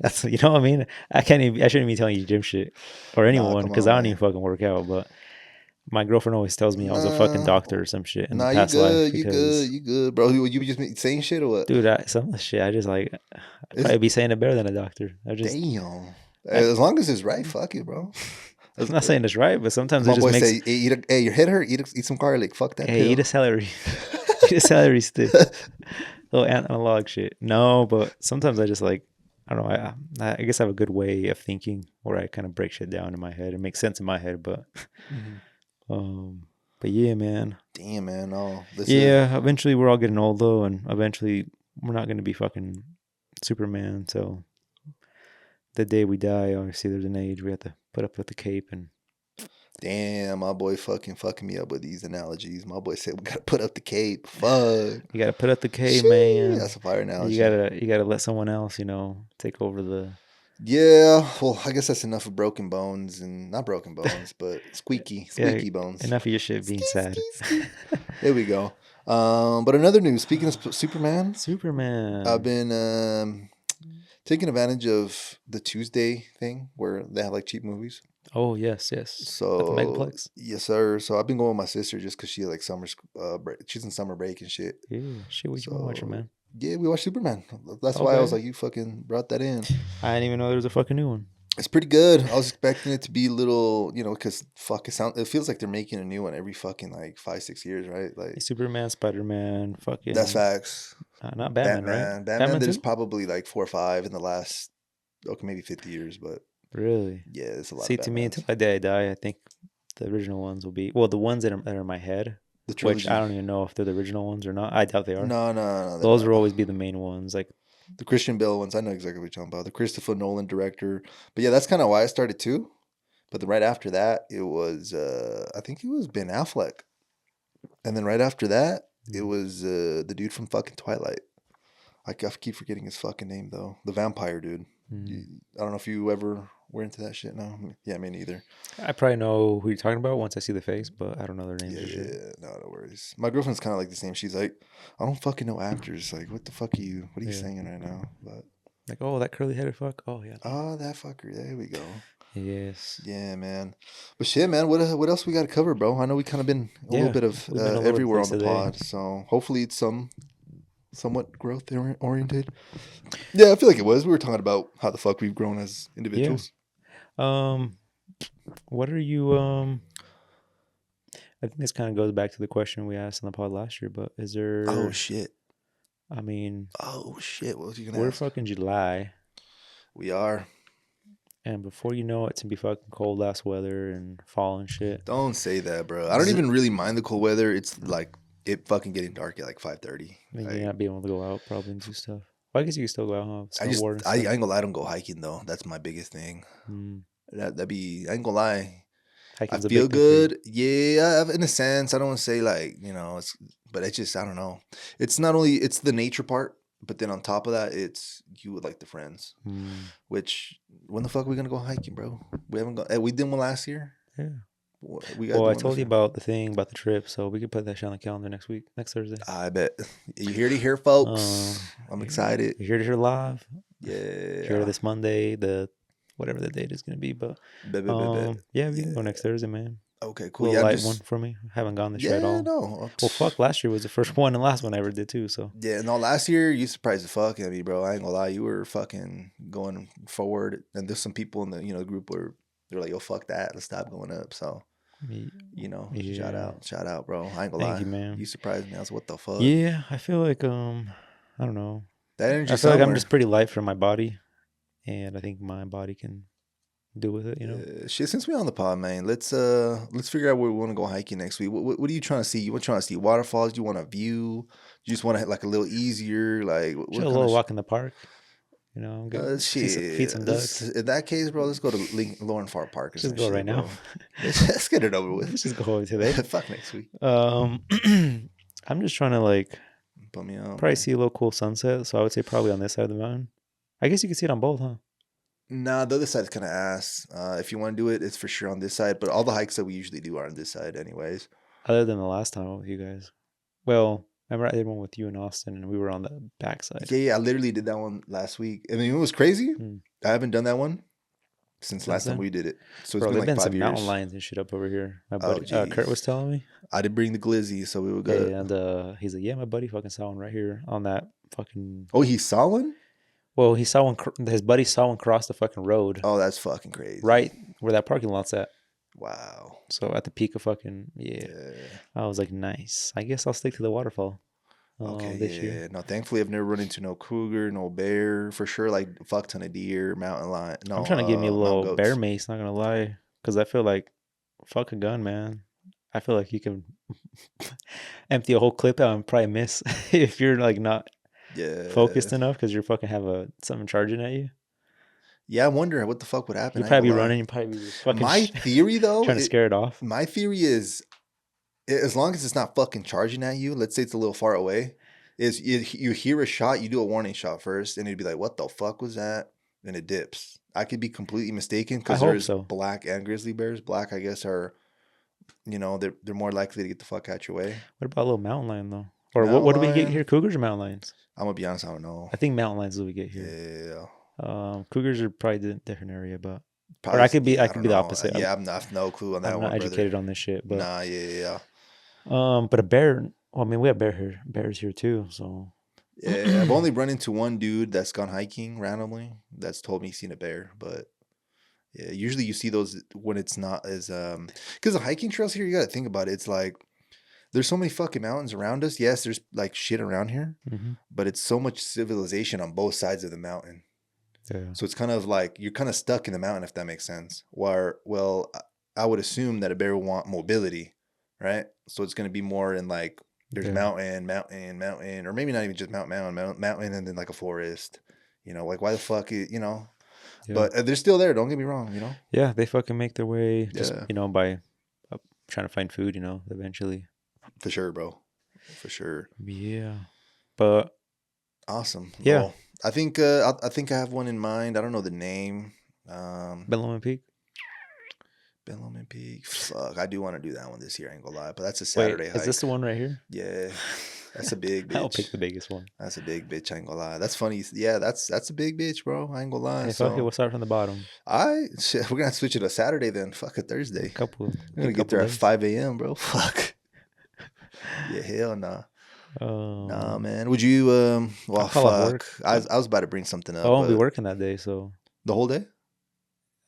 that's, you know what I mean. I shouldn't be telling you gym shit or Nah, anyone come because on, I don't man. even fucking work out. But my girlfriend always tells me I was a fucking Nah, doctor or some shit in the nah, you past life good, you because, good, you good, bro. You just saying shit or what? dude, some of the shit I just like. I'd It's probably be saying it better than a doctor. damn. I, As long as it's right, fuck it, bro. I'm not saying it's right, but sometimes it My just boy makes. say, hey, your head hurt. Eat some garlic. Fuck that Hey, pill. eat a celery. Eat a celery stick. Little analog shit. No, but sometimes I just like, I don't know. I guess I have a good way of thinking where I kind of break shit down in my head. It makes sense in my head, but um, but yeah, man. Damn, man. No, this is Yeah, eventually we're all getting old though, and eventually we're not going to be fucking Superman. So the day we die, obviously there's an age we have to put up with the cape, and damn. My boy fucking me up with these analogies. My boy said we gotta put up the cape. Fuck. you got to put up the cape, Shit, man. that's a fire analogy. You gotta let someone else, take over the. Yeah, well, I guess that's enough of broken bones and not broken bones, but squeaky bones. Enough of your shit being sad. There we go. But another news. Speaking of Superman, Superman. I've been taking advantage of the Tuesday thing where they have like cheap movies. Oh yes. At the So Megaplex. yes, sir. So I've been going with my sister just because she like summer break. She's in summer break and shit. Yeah, shit. What you been watching, man? Yeah, we watched Superman. That's why I was Okay. like, you fucking brought that in. I didn't even know there was a fucking new one. It's pretty good. I was expecting it to be a little, because it feels like they're making a new one every fucking like 5-6 years, right? Like Superman, Spider-Man, fucking. that's facts. Not Batman, right? Batman. There's too? probably like 4 or 5 in the last, maybe 50 years, but Really? yeah, it's a lot. See, of to me, Batmans. until my day I die, I think the original ones will be the ones that are in my head. The trilogy. Which I don't even know if they're the original ones or not. I doubt they are. No. Those will always be the main ones, like the Christian Bale ones. I know exactly what you're talking about. The Christopher Nolan director. But yeah, that's kind of why I started too. But then right after that, it was I think it was Ben Affleck, and then right after that, it was the dude from fucking Twilight. I keep forgetting his fucking name though. The vampire dude. I don't know if you ever were into that shit. No, yeah, me neither. I probably know who you're talking about once I see the face, but I don't know their names. Yeah, no worries. My girlfriend's kind of like the same. She's like, I don't fucking know actors. Like, what the fuck are you? What are you saying right now? But like, oh, that curly headed fuck. Oh yeah. Oh, that fucker. There we go. Yes. Yeah, man. But shit, man. What else we got to cover, bro? I know we kind of been a little bit of everywhere on the pod. So hopefully it's somewhat growth oriented. Yeah, I feel like it was. We were talking about how the fuck we've grown as individuals. Yeah. What are you I think this kind of goes back to the question we asked on the pod last year, but is there Oh shit. I mean, oh shit, what was you gonna we're ask? fucking July. We are. And before you know it, it's gonna be fucking cold ass weather and fall and shit. Don't say that, bro. I don't even really mind the cold weather. It's like it fucking getting dark at like 5:30. Then you're not being able to go out probably and do stuff. Well, I guess you can still go out. I ain't gonna lie, I don't go hiking though. That's my biggest thing. That'd be, I ain't gonna lie. Hiking's I feel good. Yeah, in a sense. I don't want to say like, but it's just, I don't know. It's not only, it's the nature part, but then on top of that, it's you with like the friends. Which, when the fuck are we gonna go hiking, bro? We haven't gone. We did one last year. Yeah. I told you about the thing about the trip, so we could put that shit on the calendar next Thursday. I bet. You hear to hear, folks. I'm excited. You hear to hear live. Yeah. Here this Monday, whatever the date is gonna be, but yeah, we can go next Thursday, man. Okay, cool. Yeah, light one for me. I haven't gone this year at all. No. Well, fuck, last year was the first one and last one I ever did too. So yeah, no, last year you surprised the fuck out of me, bro. I ain't gonna lie, you were fucking going forward, and there's some people in the group where they're like, "Yo, fuck that, let's stop going up." So, shout out, bro. I ain't gonna lie, thank you, man. You surprised me. I was, what the fuck? Yeah, I feel like I don't know. That energy. I feel like I'm just pretty light for my body, and I think my body can do with it, Shit, since we're on the pod, man, let's figure out where we want to go hiking next week. What are you trying to see? You trying to see waterfalls? Do you want a view? Do you just want to like a little easier, like what a little walk in the park? Shit. Feed some ducks. In that case, bro, let's go to Lauren Farr Park. Just go right now. Let's get it over with. Let's just go over today. Fuck next week. I'm just trying to like put me out. Probably see a little cool sunset. So I would say probably on this side of the mountain. I guess you can see it on both, huh? Nah, the other side is kind of ass. If you want to do it, it's for sure on this side. But all the hikes that we usually do are on this side, anyways. Other than the last time I went with you guys. Well, remember I did one with you in Austin, and we were on the backside. Yeah, I literally did that one last week. I mean, it was crazy. Mm. I haven't done that one since last time then? we did it. So it's Bro, been there've like been 5 some years. mountain lions and shit up over here. My buddy geez. Kurt was telling me. I did bring the glizzy, so we were Yeah, good. and he's like, yeah, my buddy fucking saw one right here on that fucking. Oh, he saw one? Well, he saw one. His buddy saw one cross the fucking road. Oh, that's fucking crazy. Right where that parking lot's at. Wow. So at the peak of fucking yeah. I was like, nice. I guess I'll stick to the waterfall. Okay, this year. No, thankfully I've never run into no cougar, no bear, for sure. Like fuck ton of deer, mountain lion. No, I'm trying to give me a little goats. bear mace. Not gonna lie, because I feel like fuck a gun, man. I feel like you can empty a whole clip out and probably miss if you're like not focused enough because you're fucking have something charging at you. Yeah, I wonder what the fuck would happen. You'd probably be running. You'd probably be just fucking. My theory though, trying to scare it off. My theory is, as long as it's not fucking charging at you, let's say it's a little far away, is you hear a shot, you do a warning shot first, and it'd be like, what the fuck was that? And it dips. I could be completely mistaken because there's black and grizzly bears. Black, I guess, are, they're more likely to get the fuck out your way. What about a little mountain lion though? Or what do we get here? Cougars or mountain lions? I'm gonna be honest, I don't know. I think mountain lions is what we get here. Yeah. Cougars are probably a different area, but probably, or I could be the opposite. Yeah, I have no clue on that one. I'm not educated on this shit, but nah, yeah. But a bear. Well, I mean, we have bears here too. So yeah, I've only run into one dude that's gone hiking randomly that's told me he's seen a bear, but yeah, usually you see those when it's not as because the hiking trails here, you got to think about it. It's like there's so many fucking mountains around us. Yes, there's like shit around here, but it's so much civilization on both sides of the mountain. Yeah. So it's kind of like you're kind of stuck in the mountain, if that makes sense. Well, I would assume that a bear will want mobility, right? So it's going to be more in like there's mountain, or maybe not even just mountain, and then like a forest. Like why the fuck, Yeah. But they're still there. Don't get me wrong, Yeah, they fucking make their way just by trying to find food. Eventually. For sure, bro. For sure. Yeah, but awesome. Yeah. Well, I think I have one in mind. I don't know the name. Bellman Peak. Bellman Peak. Fuck, I do want to do that one this year. I ain't gonna lie, but that's a Saturday hike. Is this the one right here? Yeah, that's a big bitch. I'll pick the biggest one. That's a big bitch. I ain't gonna lie. That's funny. Yeah, that's a big bitch, bro. I ain't gonna lie. Hey, fuck it. We'll start from the bottom. We're gonna switch it to Saturday then. Fuck a Thursday. We're gonna get there at 5 a.m., bro. Fuck. Yeah, hell nah. Nah, man. Would you? Well, fuck. I was about to bring something up. I won't be working that day, so the whole day.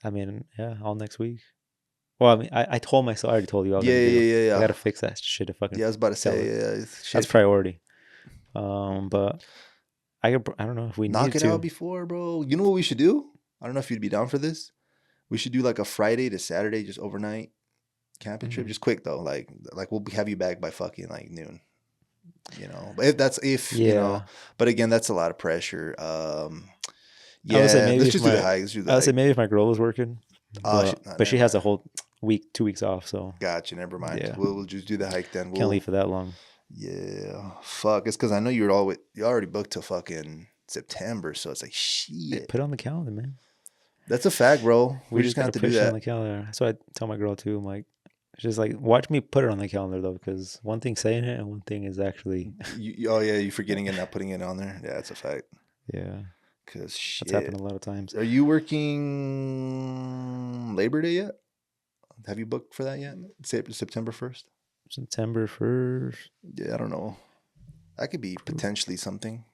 I mean, yeah, all next week. Well, I mean, I told myself. I already told you. Yeah. I gotta fix that shit. To fucking. Yeah, I was about to say. Yeah, that's priority. But I don't know if we knock it to. out before, bro. You know what we should do? I don't know if you'd be down for this. We should do like a Friday to Saturday, just overnight camping trip, just quick though. Like we'll have you back by fucking like noon. But but again, that's a lot of pressure. Yeah, let's just do the hike. I would say maybe if my girl was working, but she has a whole 2 weeks off. So gotcha. Never mind. Yeah. We'll just do the hike then. Can't leave for that long. Yeah, fuck. It's because I know you already booked till fucking September, so it's like shit. Put it on the calendar, man. That's a fact, bro. We just got to do that on the calendar. That's what I tell my girl too. I'm like, just like watch me put it on the calendar though, because one thing's saying it and one thing is actually. You forgetting it, not putting it on there. Yeah, that's a fact. Yeah, because shit, that's happened a lot of times. Are you working Labor Day yet? Have you booked for that yet? September 1st. September 1st. Yeah, I don't know. That could be potentially something.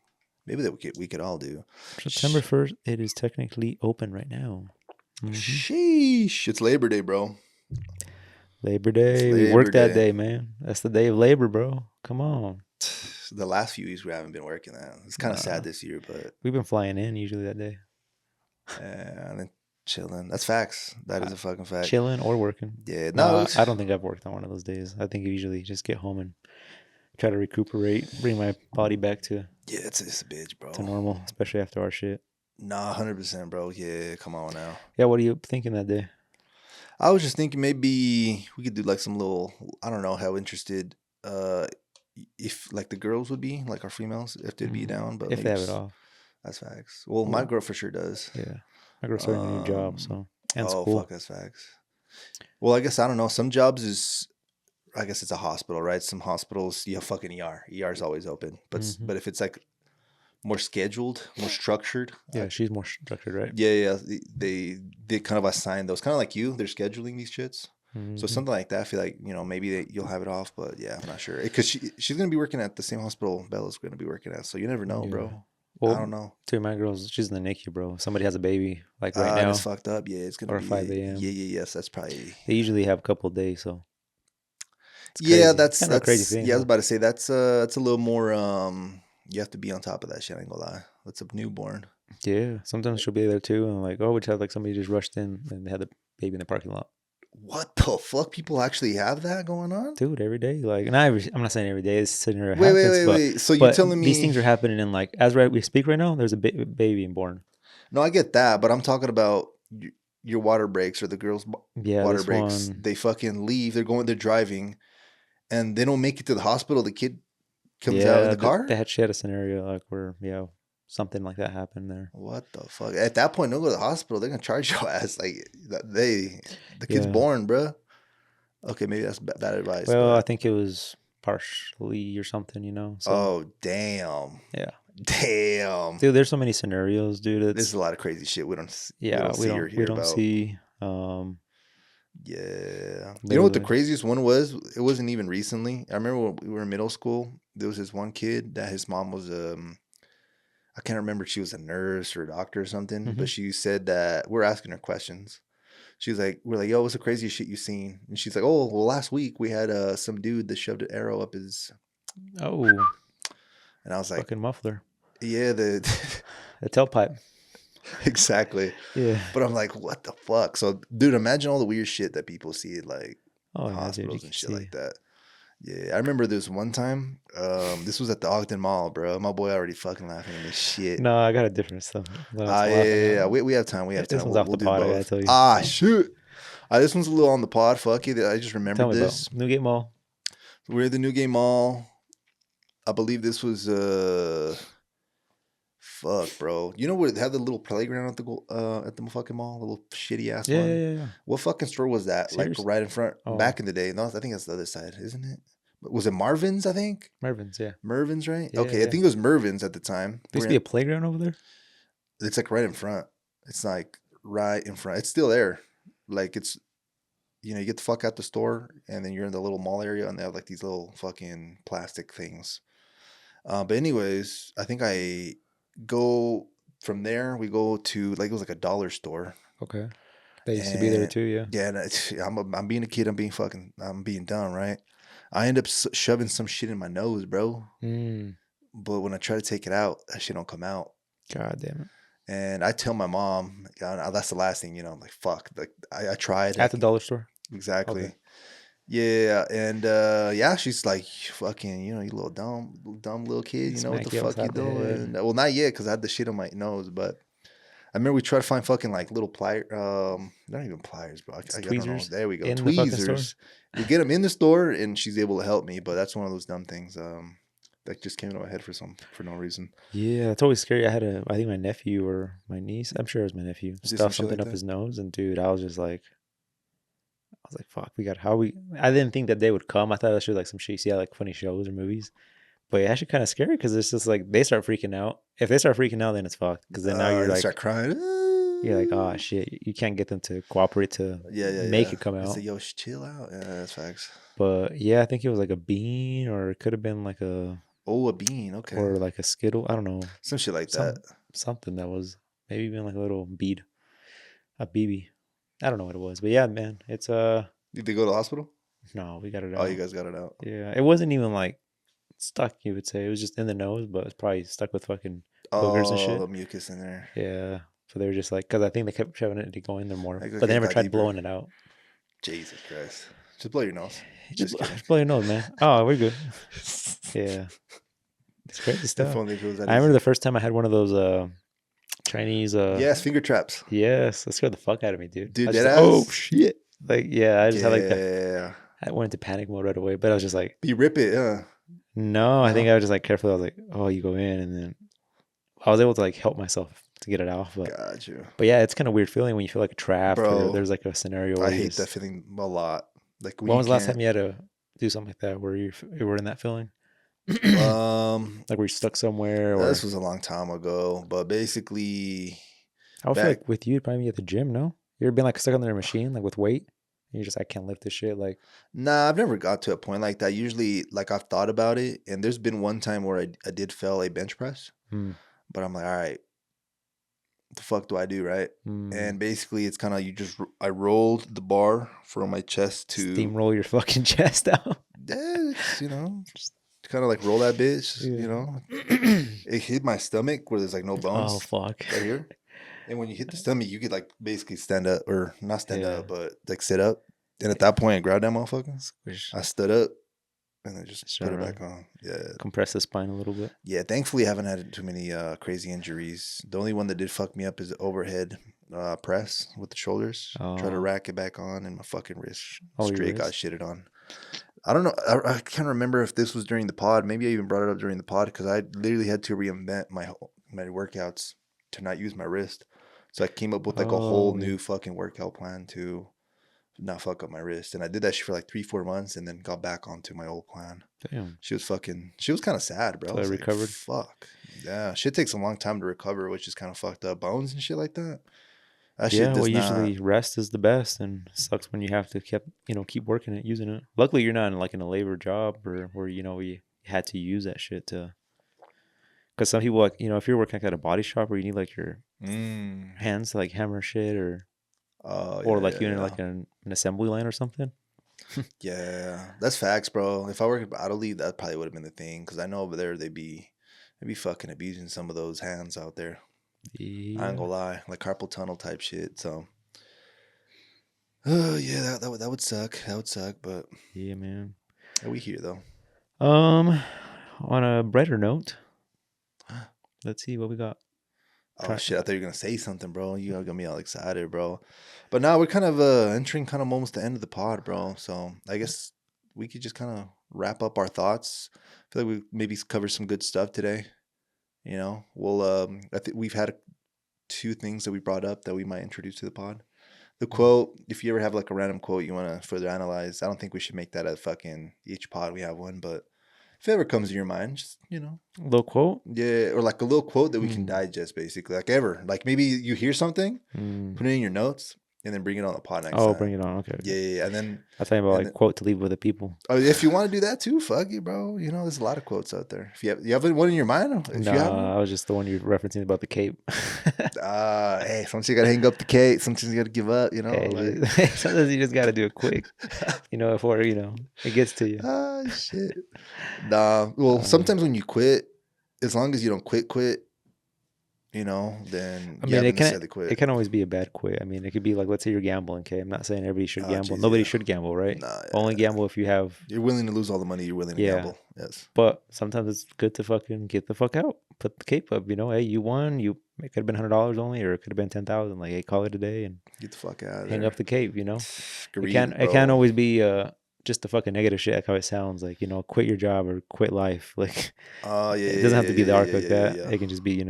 Maybe that we could all do. September 1st. It is technically open right now. Sheesh! It's Labor Day, bro. Labor Day. We work that day, man. That's the day of labor, bro. Come on. The last few weeks we haven't been working that. It's kind of sad this year, but we've been flying in usually that day. Yeah, and then chilling. That's facts. That is a fucking fact. Chilling or working. Yeah, I don't think I've worked on one of those days. I think I usually just get home and try to recuperate, bring my body back to it's a bitch, bro. To normal, especially after our shit. Nah, 100%, bro. Yeah, come on now. Yeah, what are you thinking that day? I was just thinking maybe we could do like some little. I don't know how interested. If like the girls would be like our females if they'd be down, but if they have it off. That's facts. Well, my girl for sure does. Yeah. My girl's starting a new job, so and school. Fuck, that's facts. Well, I guess I don't know. Some jobs is, I guess it's a hospital, right? Some hospitals, you have fucking ER. ER is always open, but Mhm. but if it's like more scheduled, more structured, Yeah, she's more structured, right? yeah, they kind of assign those, kind of like you. They're scheduling these shits. So Mhm. something like that, I feel like, maybe you'll have it off, but yeah, I'm not sure. Because she's gonna be working at the same hospital Bella's gonna be working at, so you never know, Yeah. bro. I Well, don't know. dude, my girl's she's in the NICU, bro. If somebody has a baby like right And it's now fucked up. Yeah, it's gonna or be 5 a.m. yes. That's probably They usually have a couple of days, so it's yeah. crazy. It's kind of a crazy thing, Yeah. I was huh? about to say that's a little more. You have to be on top of that shit. I ain't gonna lie. That's a newborn. Yeah. Sometimes she'll be there too, and like, oh, we just have like somebody just rushed in and they had the baby in the parking lot. What the fuck? People actually have that going on? Dude, every day, like, not every. I'm not saying every day this scenario Wait, wait, happens, wait, wait. So you're but telling these me? things are happening in like we speak right now. There's a baby born. No, I get that, but I'm talking about your water breaks or the girls' Yeah, water this breaks. one. They fucking leave. They're driving, and they don't make it to the hospital. The kid comes out in Yeah, the car. she had a scenario like where something like that happened there. What the fuck? At that point, don't go to the hospital. They're gonna charge your ass. Like the kid's Yeah. born, bruh. Okay, maybe that's bad advice, Well, I but think it was partially or something, So oh damn, yeah, damn. dude, there's so many scenarios, dude. There's It's a lot of crazy shit we don't yeah, we see or don't we hear don't about. see. Yeah. You know what the Literally. craziest one was? It wasn't even recently. I remember when we were in middle school, there was this one kid that his mom was I can't remember if she was a nurse or a doctor or something, Hmm. but she said that we're asking her questions. She's like, we're like, yo, what's the craziest shit you seen? And she's like, oh, well, last week we had some dude that shoved an arrow up his. Oh, And I was like, fucking muffler, yeah, a tailpipe. exactly. Yeah. But I'm like, what the fuck? So, dude, imagine all the weird shit that people see at like Oh yeah, dude, you hospitals can and shit see. like that. Yeah, I remember this one time. This was at the Ogden Mall, bro. My boy already fucking laughing at this shit. No, I got a different stuff. That I was Yeah, laughing yeah, at. yeah. We have time. We have This time. one's We'll, off we'll the do pod. I gotta both. tell you. Ah, shoot. This one's a little on the pod. Fuck it. I just Tell remembered me about this. Newgate Mall. We're at the Newgate Mall. I believe this was fuck, bro. You know where they had the little playground at the fucking mall, the little shitty ass Yeah, one. yeah, yeah. What fucking store was that? Like Sears? right in front, Oh, back in the day. No, I think that's the other side, isn't it? Was it Marvin's? I think Mervin's. Yeah. Mervin's, right? Yeah, Okay, I yeah. think it was Mervin's at the time. There used to be a playground over there. It's like right in front. It's like right in front. It's still there. Like it's, you get the fuck out the store and then you're in the little mall area and they have like these little fucking plastic things. But anyways, I think I go from there. We go to like, it was like a dollar store. Okay. They used to be there too. Yeah. Yeah, and I'm being a kid. I'm being dumb, right? I end up shoving some shit in my nose, bro. But when I try to take it out, that shit don't come out. God damn it. And I tell my mom, God, that's the last thing, I'm like, fuck. Like I tried. At the dollar store. Exactly. Okay. Yeah. And yeah, she's like, fucking, you little dumb little kid, what the Smack you fuck you upside the head. doing? Well, not yet, because I had the shit on my nose, but I remember we tried to find fucking like little pliers, not even pliers, bro. I don't know. Tweezers There we go. in the fucking store? Tweezers. We get them in the store and she's able to help me, but that's one of those dumb things that just came into my head for no reason. Yeah, it's always scary. I think my nephew or my niece, I'm sure it was my nephew, stuffed something up his nose, and dude, I was like, fuck, I didn't think that they would come. I thought that should like some shit you see at like funny shows or movies. But it's actually kind of scary because it's just like they start freaking out. If they start freaking out, then it's fucked. Because then now you're like, start crying. You're like, oh shit, you can't get them to cooperate to make it come out. Say, yo, chill out. Yeah, that's facts. But yeah, I think it was like a bean, or it could have been like a bean. Okay. or like a Skittle. I don't know, some shit like that. Something that was maybe even like a little bead, a BB. I don't know what it was, but yeah, man, it's Did they go to the hospital? No, we got it out. Oh, you guys got it out. Yeah, it wasn't even like stuck. You would say it was just in the nose, but it's probably stuck with fucking boogers and shit. The mucus in there. Yeah, so they were just like, because I think they kept shoving it to go in there more, Like, but they never tried blowing it out. Jesus Christ! Just blow your nose. Just blow your nose, man. Oh, we're good. Yeah, it's crazy stuff. I remember the first time I had one of those Chinese. Yes, finger traps. Yes, that scared the fuck out of me, dude. Dude, like, oh shit! Like, yeah, I just had like that. Yeah. I went into panic mode right away, but I was just like, you rip it, yeah. No, I think I was just like careful. I was like, oh, you go in, and then I was able to like help myself to get it off. Got you. But yeah, it's kind of weird feeling when you feel like trapped or Bro, there's like a scenario where I you hate just, that feeling a lot. Like when when you was the last can't. time you had to do something like that where you were in that feeling? Um, Like were you stuck somewhere this or was a long time ago, but basically I would feel back. like with you, it'd probably be at the gym, no? You ever been like stuck on their machine, like with weight? And you're just, I can't lift this shit. Like, Nah, I've never got to a point like that. Usually, like I've thought about it, and there's been one time where I did fail a bench press, but I'm like, all right, what the fuck do I do, right? And basically, it's kind of I rolled the bar from my chest to steamroll your fucking chest out. just kind of like roll that bitch, Yeah. It hit my stomach where there's like no Oh bones fuck. right here. And when you hit the stomach, you could like basically stand up or not stand Yeah. up, but like sit up. And at that point, I grabbed that motherfucker. Squish. I stood up and I just Just put it trying back on. Yeah. compress the spine a little bit. Yeah. Thankfully, I haven't had too many crazy injuries. The only one that did fuck me up is the overhead press with the shoulders. Try to Oh. rack it back on, and my fucking wrist Oh, your straight got wrist? shitted on. I don't know. I can't remember if this was during the pod. Maybe I even brought it up during the pod because I literally had to reinvent my workouts to not use my wrist. So I came up with like a whole Oh, yeah. new fucking workout plan to not fuck up my wrist. And I did that shit for like 3-4 months and then got back onto my old plan. Damn. She was kind of sad, bro. So I I was recovered? like, fuck. Yeah. Shit takes a long time to recover, which is kind of fucked up. Bones and shit like that. That shit Yeah, well, does not. usually rest is the best, and it sucks when you have to keep working it, using it. Luckily, you're not in a labor job or where you had to use that shit to. Because some people if you're working at a body shop where you need like your hands to like hammer shit Oh, or yeah, like yeah, you're in yeah. like an assembly line or something. Yeah, that's facts, bro. If I worked at Audi, that probably would have been the thing. Because I know over there they'd be fucking abusing some of those hands out there. I ain't Yeah, gonna lie, like carpal tunnel type shit. So, oh yeah, that would suck. That would suck. But yeah, man. we here though. On a brighter note, let's see what we got. Oh shit! I thought you were gonna say something, bro. You got me all excited, bro. But now we're kind of entering kind of almost the end of the pod, bro. So I guess we could just kind of wrap up our thoughts. I feel like we maybe covered some good stuff today. We'll I think we've had 2 things that we brought up that we might introduce to the pod. The quote, if you ever have like a random quote you want to further analyze, I don't think we should make that a fucking each pod we have one, but if it ever comes to your mind, just little quote. yeah, or like a little quote that we can digest, basically, like maybe you hear something, put it in your notes, and then bring it on the pod next Oh, time. bring it on. Okay. Yeah, and then I thought about like quote to leave with the people. oh, if you want to do that too, fuck you, bro. There's a lot of quotes out there. If you have one in your mind, if you have one, I was just the one you're referencing about the cape. hey, sometimes you gotta hang up the cape. Sometimes you gotta give up. Hey, sometimes you just gotta do it quick. Before it gets to you. Ah, shit. Nah. Well, sometimes when you quit, as long as you don't quit, then I you mean, haven't necessarily quit. it can always be a bad quit. I mean, it could be like, let's say you're gambling. Okay, I'm not saying everybody should gamble. Geez, Nobody yeah. should gamble, right? Nah, Only gamble if you have. You're willing to lose all the money. You're willing to gamble. Yes. But sometimes it's good to fucking get the fuck out. Put the cape up. Hey, you won. It could have been $100 only, or it could have been 10,000. Like, hey, call it a day and Get the fuck out of hang there. up the cape. Greed, It can't always be just the fucking negative shit like how it sounds. Like quit your job or quit life. Like, oh yeah, it doesn't have to be dark like that. Yeah. It can just be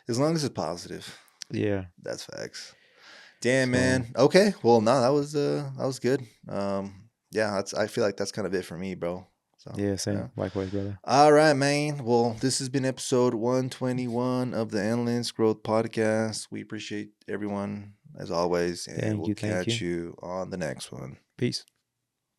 as long as it's positive. Yeah, that's facts. Damn, man. Okay, well, no, that was good. Yeah, I feel like that's kind of it for me, bro. So yeah, same. Yeah. Likewise, brother. All right, man. Well, this has been episode 121 of the Endless Growth Podcast. We appreciate everyone as always, and we'll catch you on the next one. Peace.